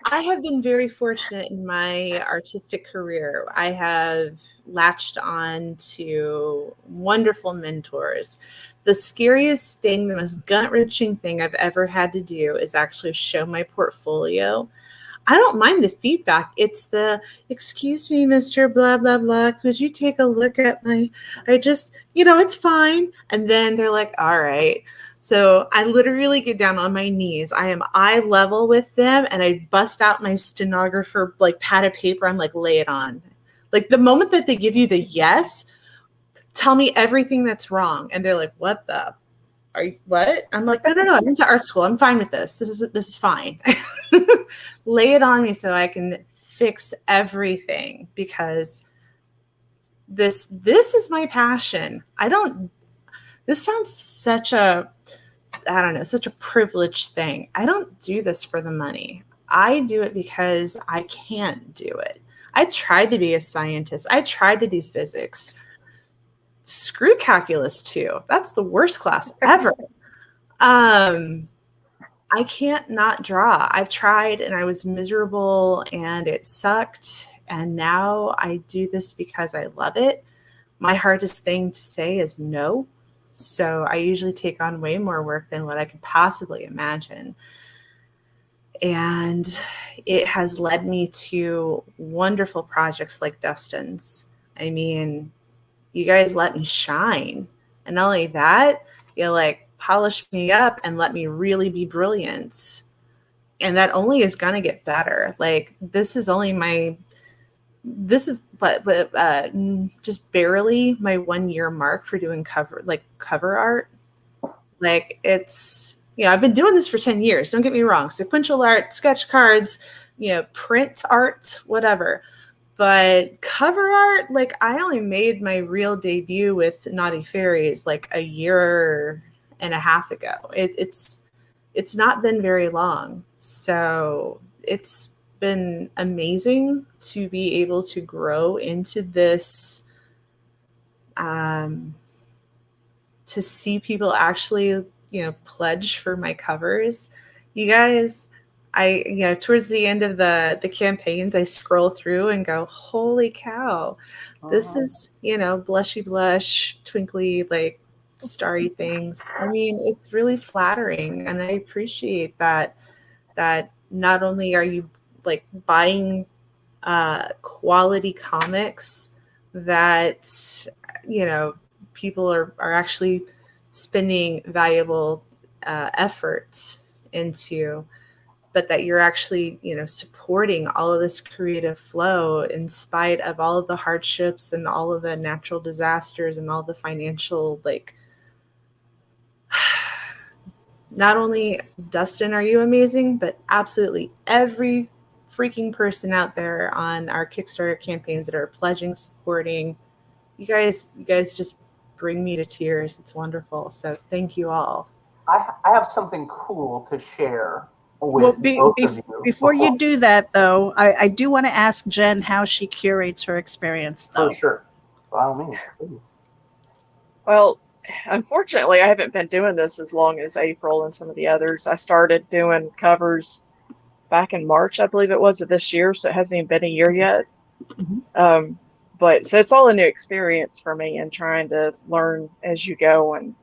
I have been very fortunate in my artistic career. I have latched on to wonderful mentors. The scariest thing, the most gut-wrenching thing I've ever had to do is actually show my portfolio. I don't mind the feedback. It's the, excuse me, Mr. Blah, blah, blah. Could you take a look at it's fine. And then they're like, all right. So I literally get down on my knees. I am eye level with them, and I bust out my stenographer pad of paper. I'm like, lay it on. Like the moment that they give you the yes, tell me everything that's wrong. And they're like, what? I'm like, no. I went to art school. I'm fine with this. This is fine. Lay it on me so I can fix everything, because this is my passion. This sounds such a privileged thing. I don't do this for the money. I do it because I can't do it. I tried to be a scientist. I tried to do physics. Screw calculus too. That's the worst class ever. I can't not draw. I've tried and I was miserable and it sucked. And now I do this because I love it. My hardest thing to say is no. So I usually take on way more work than what I could possibly imagine. And it has led me to wonderful projects like Dustin's. I mean, you guys let me shine. And not only that, you polish me up and let me really be brilliant. And that only is going to get better. This is just barely my 1 year mark for doing cover art. I've been doing this for 10 years. Don't get me wrong. Sequential art, sketch cards, print art, whatever. But cover art, I only made my real debut with Naughty Fairies a year and a half ago. It's not been very long. So it's been amazing to be able to grow into this, to see people actually, pledge for my covers. You guys, towards the end of the campaigns, I scroll through and go, holy cow, this is, blushy blush, twinkly, like starry things. I mean, it's really flattering, and I appreciate that not only are you like buying quality comics that people are actually spending valuable effort into, but that you're actually supporting all of this creative flow in spite of all of the hardships and all of the natural disasters and all the financial, like, not only Dustin are you amazing, but absolutely every freaking person out there on our Kickstarter campaigns that are pledging, supporting. You guys just bring me to tears. It's wonderful. So thank you all. I have something cool to share Well, with both of you. before you do that, though, I do want to ask Jen how she curates her experience, though. For sure. By all means, please. Well, unfortunately, I haven't been doing this as long as April and some of the others. I started doing covers back in March, I believe it was, of this year, so it hasn't even been a year yet. Mm-hmm. But so it's all a new experience for me, and trying to learn as you go, and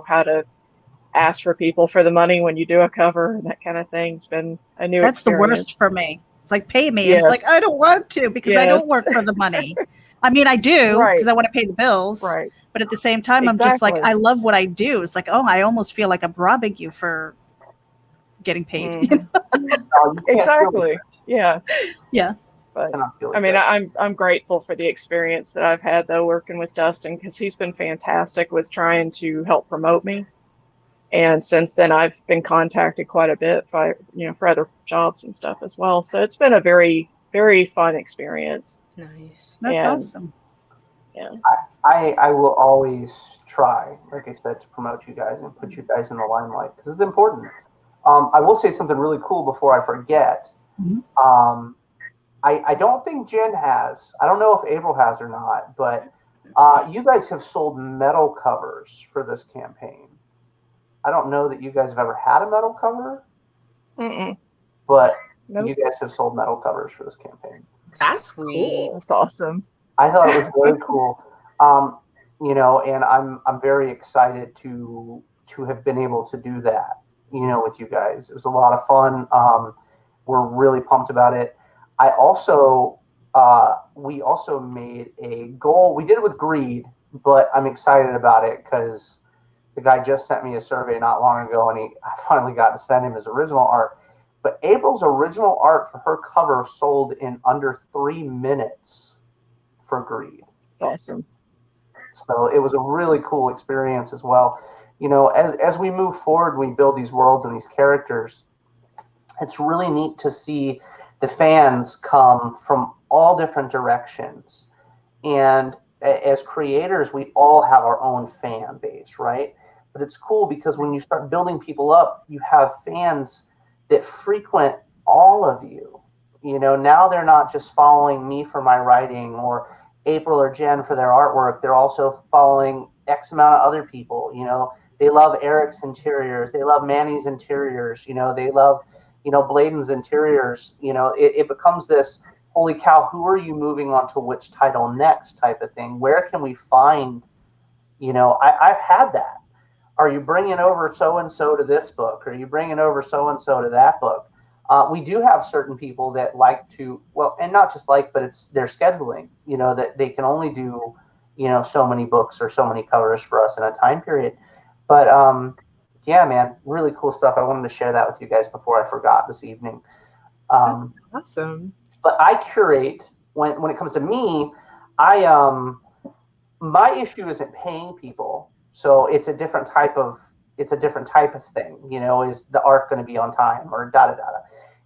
how to ask for people for the money when you do a cover and that kind of thing's been a new That's experience. the worst for me. It's like, pay me. Yes. It's like, I don't want to, because I don't work for the money. I mean, I do, because I want to pay the bills. Right. But at the same time, I'm just like, I love what I do. It's like, I almost feel like I'm robbing you for getting paid. Exactly. Yeah. Yeah. But I mean, I'm grateful for the experience that I've had, though, working with Dustin, because he's been fantastic with trying to help promote me. And since then, I've been contacted quite a bit for other jobs and stuff as well. So it's been a very, very fun experience. Nice. That's awesome. Yeah. I will always try, like I said, to promote you guys and put you guys in the limelight, because it's important. I will say something really cool before I forget. Mm-hmm. I don't think Jen has. I don't know if April has or not, but you guys have sold metal covers for this campaign. I don't know that you guys have ever had a metal cover, but you guys have sold metal covers for this campaign. That's sweet. Cool. That's awesome. I thought it was very cool. And I'm very excited to have been able to do that, with you guys. It was a lot of fun. We're really pumped about it. I also, we also made a goal. We did it with Greed, but I'm excited about it because the guy just sent me a survey not long ago, and I finally got to send him his original art. But April's original art for her cover sold in under 3 minutes for Greed. That's awesome. So it was a really cool experience as well. As we move forward, we build these worlds and these characters. It's really neat to see the fans come from all different directions. And as creators, we all have our own fan base, right? But it's cool because when you start building people up, you have fans that frequent all of you. Now they're not just following me for my writing or April or Jen for their artwork. They're also following X amount of other people. They love Eric's interiors. They love Manny's interiors. They love, Bladen's interiors. It becomes this, holy cow, who are you moving on to which title next type of thing? Where can we find, I've had that. Are you bringing over so-and-so to this book? Are you bringing over so-and-so to that book? We do have certain people that like to, and not just like, but it's their scheduling, that they can only do, so many books or so many covers for us in a time period. But yeah, man, really cool stuff. I wanted to share that with you guys before I forgot this evening. That's awesome. But I curate, when it comes to me, my issue isn't paying people. So it's a different type of thing, is the art going to be on time or da-da-da-da.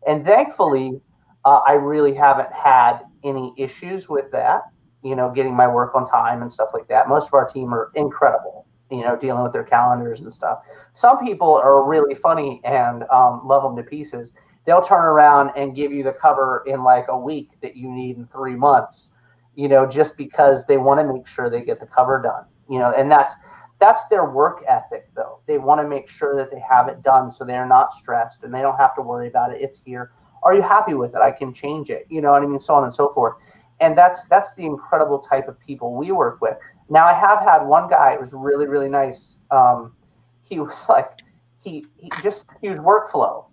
And thankfully, I really haven't had any issues with that, getting my work on time and stuff like that. Most of our team are incredible, dealing with their calendars and stuff. Some people are really funny and love them to pieces. They'll turn around and give you the cover in like a week that you need in 3 months, just because they want to make sure they get the cover done, and that's that's their work ethic, though. They want to make sure that they have it done so they're not stressed and they don't have to worry about it. It's here. Are you happy with it? I can change it. You know what I mean? So on and so forth. And that's the incredible type of people we work with. Now, I have had one guy, it was really, really nice. He was like, he just huge workflow,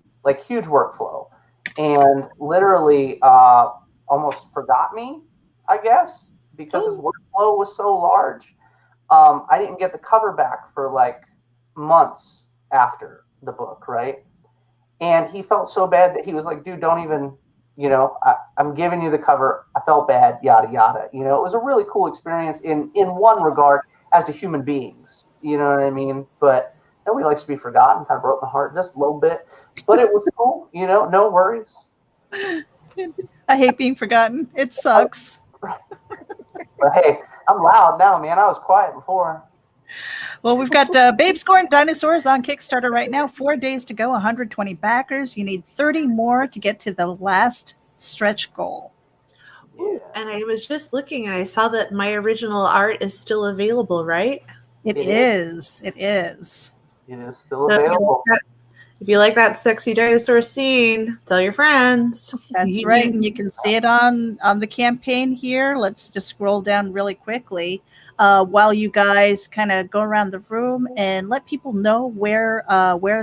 and literally almost forgot me, I guess, because his workflow was so large. I didn't get the cover back for like months after the book, right? And he felt so bad that he was like, dude, don't even, I'm giving you the cover. I felt bad, yada, yada. It was a really cool experience in one regard as to human beings. You know what I mean? But nobody likes to be forgotten. Kind of broke my heart just a little bit. But it was cool, no worries. I hate being forgotten. It sucks. But hey, I'm loud now, man. I was quiet before. Well, we've got Babes, Gore and Dinosaurs on Kickstarter right now. 4 days to go, 120 backers. You need 30 more to get to the last stretch goal. Yeah. And I was just looking and I saw that my original art is still available, right? It is. It is. It is still available. If you like that sexy dinosaur scene, tell your friends. That's right. And you can see it on the campaign here. Let's just scroll down really quickly while you guys kind of go around the room and let people know where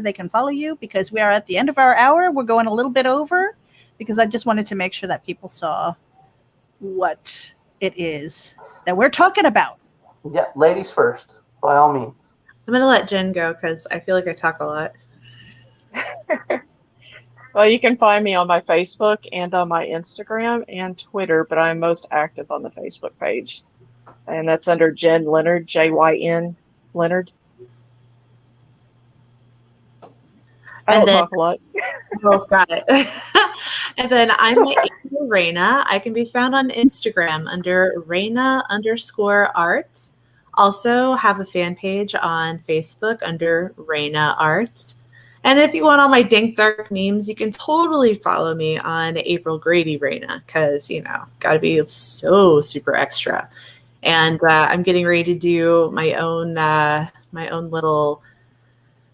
they can follow you, because we are at the end of our hour. We're going a little bit over because I just wanted to make sure that people saw what it is that we're talking about. Yeah, ladies first, by all means. I'm going to let Jen go because I feel like I talk a lot. Well, you can find me on my Facebook and on my Instagram and Twitter, but I'm most active on the Facebook page. And that's under Jen Leonard, Jyn Leonard. I don't talk a lot. Oh, got it. And then I'm Rikki. I can be found on Instagram under Reyna_art. Also have a fan page on Facebook under Reyna Art. And if you want all my dink dark memes, you can totally follow me on April Grady-Reyna because, got to be so super extra. And I'm getting ready to do my own little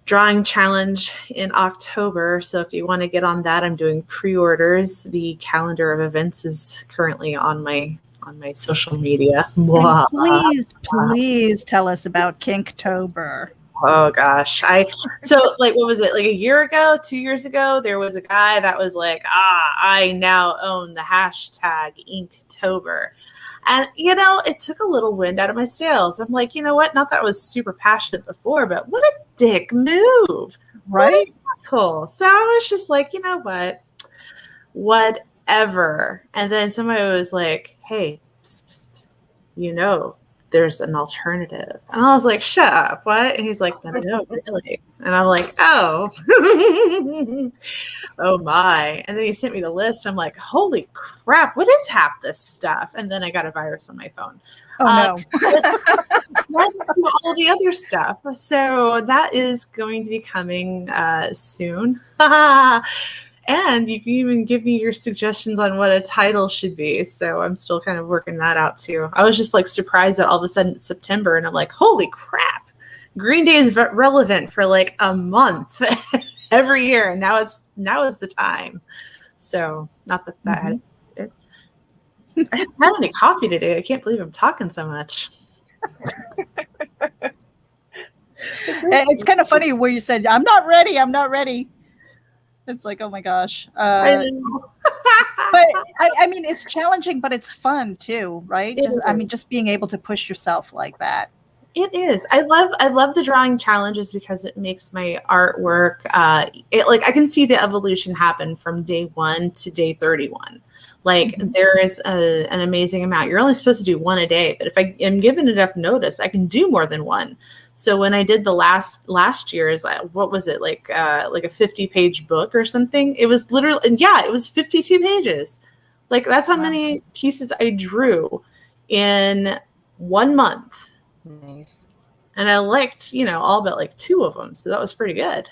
drawing challenge in October. So if you want to get on that, I'm doing pre-orders. The calendar of events is currently on my social media. Please tell us about Kinktober. Oh gosh. What was it? Like a year ago, 2 years ago, there was a guy that was like, I now own the hashtag Inktober. And, it took a little wind out of my sails. I'm like, you know what? Not that I was super passionate before, but what a dick move. Right? Asshole. So I was just like, you know what? Whatever. And then somebody was like, hey, psst, there's an alternative. And I was like, shut up, what? And he's like, no, really. And I'm like, oh. Oh my. And then he sent me the list. I'm like, holy crap, what is half this stuff? And then I got a virus on my phone. Oh no. All the other stuff. So that is going to be coming soon. And you can even give me your suggestions on what a title should be. So I'm still kind of working that out too. I was just like surprised that all of a sudden it's September and I'm like, holy crap. Green Day is relevant for like a month every year. And now is the time. So not that had it. I haven't had any coffee today. I can't believe I'm talking so much. It's kind of funny where you said, I'm not ready. It's like, oh my gosh. But I mean, it's challenging, but it's fun too, right? Just being able to push yourself like that. It is. I love the drawing challenges because it makes my artwork. I can see the evolution happen from day 1 to day 31. Like there is an amazing amount. You're only supposed to do one a day, but if I am given enough notice, I can do more than one. So when I did the last year's, what was it, like a 50-page book or something? It was literally, it was 52 pages. Like that's how many pieces I drew in 1 month. Nice. And I liked, all but like 2 of them. So that was pretty good.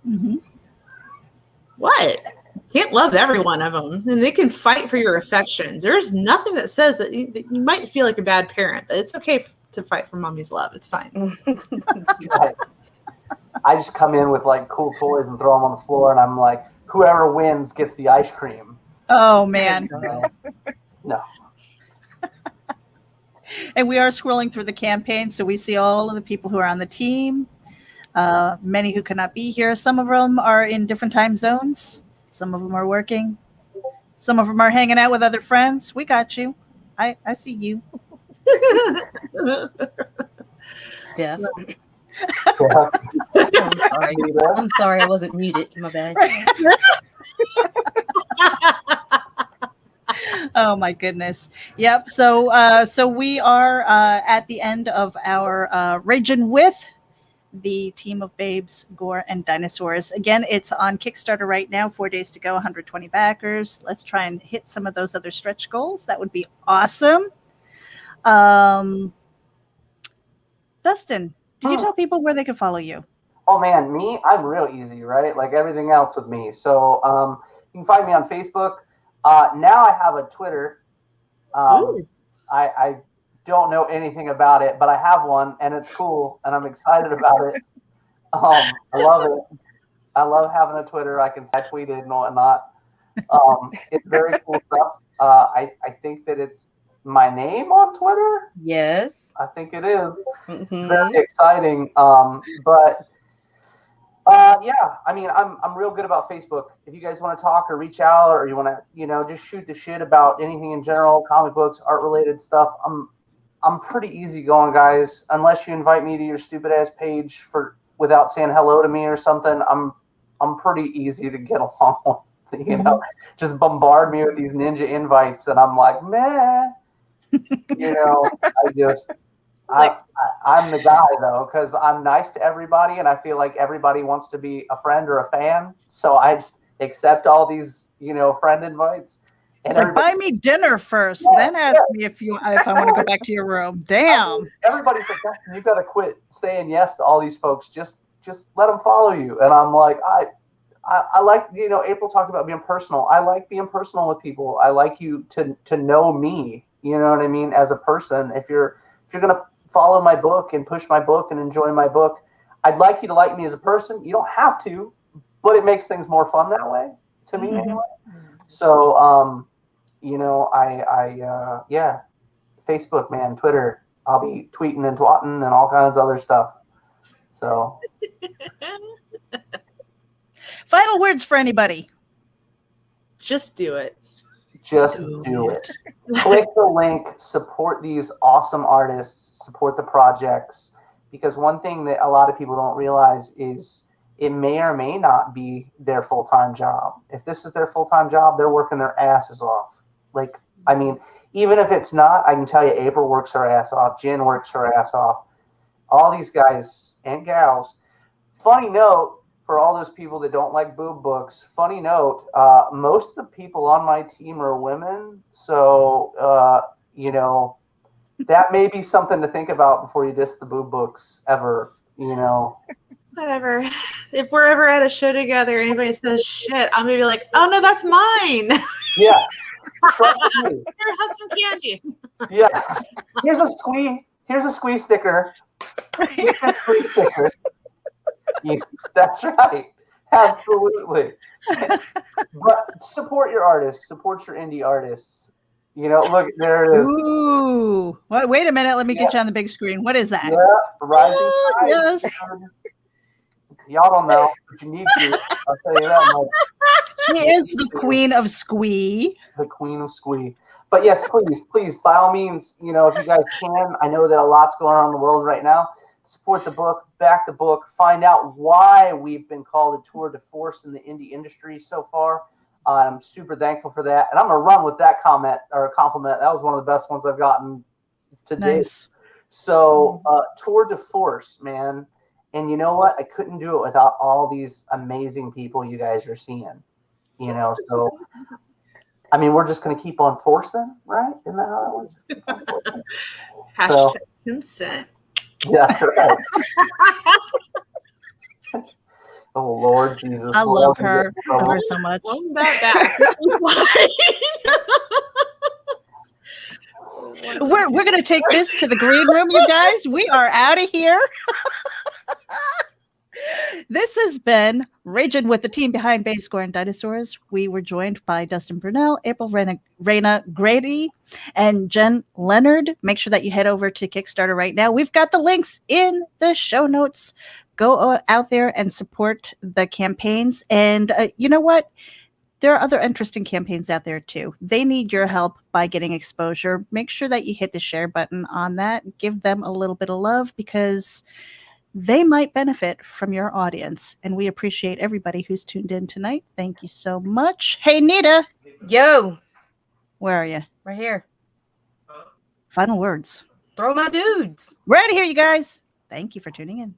Mm-hmm. What? Can't love every one of them. And they can fight for your affections. There's nothing that says that you might feel like a bad parent, but it's okay to fight for mommy's love. It's fine. I just come in with like cool toys and throw them on the floor, and I'm like, whoever wins gets the ice cream. Oh man. No. And we are scrolling through the campaign, so we see all of the people who are on the team. Many who cannot be here. Some of them are in different time zones. Some of them are working. Some of them are hanging out with other friends. We got you. I see you. Steph. Yeah. I'm sorry, I wasn't muted. My bad. Oh my goodness. Yep. So we are at the end of our RAGIN with the team of babes, Gore and Dinosaurs. Again, it's on Kickstarter right now. 4 days to go, 120 backers. Let's try and hit some of those other stretch goals. That would be awesome. Dustin, can you tell people where they can follow you? Oh man, me, I'm real easy, right? Like everything else with me. So you can find me on Facebook. Now I have a Twitter. I don't know anything about it, but I have one, and it's cool, and I'm excited about it. I love it. I love having a Twitter. I tweet it and whatnot. It's very cool stuff. I think that it's my name on Twitter. Yes. I think it is. Mm-hmm. It's very exciting. Yeah, I mean, I'm real good about Facebook. If you guys want to talk or reach out, or you want to, just shoot the shit about anything in general, comic books, art related stuff, I'm pretty easy-going, guys. Unless you invite me to your stupid-ass page without saying hello to me or something, I'm pretty easy to get along with, Just bombard me with these ninja invites, and I'm like, meh. I'm the guy, though, because I'm nice to everybody, and I feel like everybody wants to be a friend or a fan, so I just accept all these, friend invites. It's like, buy me dinner first, then ask me if I want to go back to your room. Damn. Everybody's like, Dustin, you got to quit saying yes to all these folks. Just let them follow you. And I'm like, I like, April talked about being personal. I like being personal with people. I like you to know me, you know what I mean, as a person. If you're going to follow my book and push my book and enjoy my book, I'd like you to like me as a person. You don't have to, but it makes things more fun that way, to me anyway. So, Facebook, man, Twitter, I'll be tweeting and twatting and all kinds of other stuff. So. Final words for anybody. Just do it. Just do it. Click the link, support these awesome artists, support the projects, because one thing that a lot of people don't realize is it may or may not be their full-time job. If this is their full-time job, they're working their asses off. Like, I mean, even if it's not, I can tell you April works her ass off, Jen works her ass off, all these guys and gals. Funny note, for all those people that don't like boob books, funny note, most of the people on my team are women. So, that may be something to think about before you diss the boob books ever, Whatever. If we're ever at a show together, anybody says shit, I'm going to be like, oh, no, that's mine. Yeah. Trust me. Here, have some candy. Yeah. Here's a squeeze sticker. Here's a squeeze sticker. Yeah, that's right. Absolutely. But support your artists. Support your indie artists. Look, there it is. Ooh. Wait a minute. Let me get you on the big screen. What is that? Yeah, Rising Tide. Yes. Y'all don't know, but you need to. I'll tell you that much. She is the queen of squee. The queen of squee. But yes, please, by all means, if you guys can, I know that a lot's going on in the world right now. Support the book, back the book, find out why we've been called a tour de force in the indie industry so far. I'm super thankful for that. And I'm going to run with that comment or compliment. That was one of the best ones I've gotten to date. Nice. So tour de force, man. And you know what? I couldn't do it without all these amazing people you guys are seeing. So, I mean, we're just going to keep on forcing, right? Isn't that how it works? Hashtag consent. Yeah, right. Oh, Lord Jesus. I love her. I love her so much. That back. We're gonna take this to the green room, you guys. We are out of here. This has been Raging with the team behind Babes, Gore and Dinosaurs. We were joined by Dustin Brunell, April Reyna, Grady, and Jen Leonard. Make sure that you head over to Kickstarter right now. We've got the links in the show notes. Go out there and support the campaigns. And you know what? There are other interesting campaigns out there too. They need your help by getting exposure. Make sure that you hit the share button on that. Give them a little bit of love because they might benefit from your audience. And we appreciate everybody who's tuned in tonight. Thank you so much. Hey, Nita. Yo, Where are you? right here. Final words. Throw my dudes. We're out of here, you guys. Thank you for tuning in.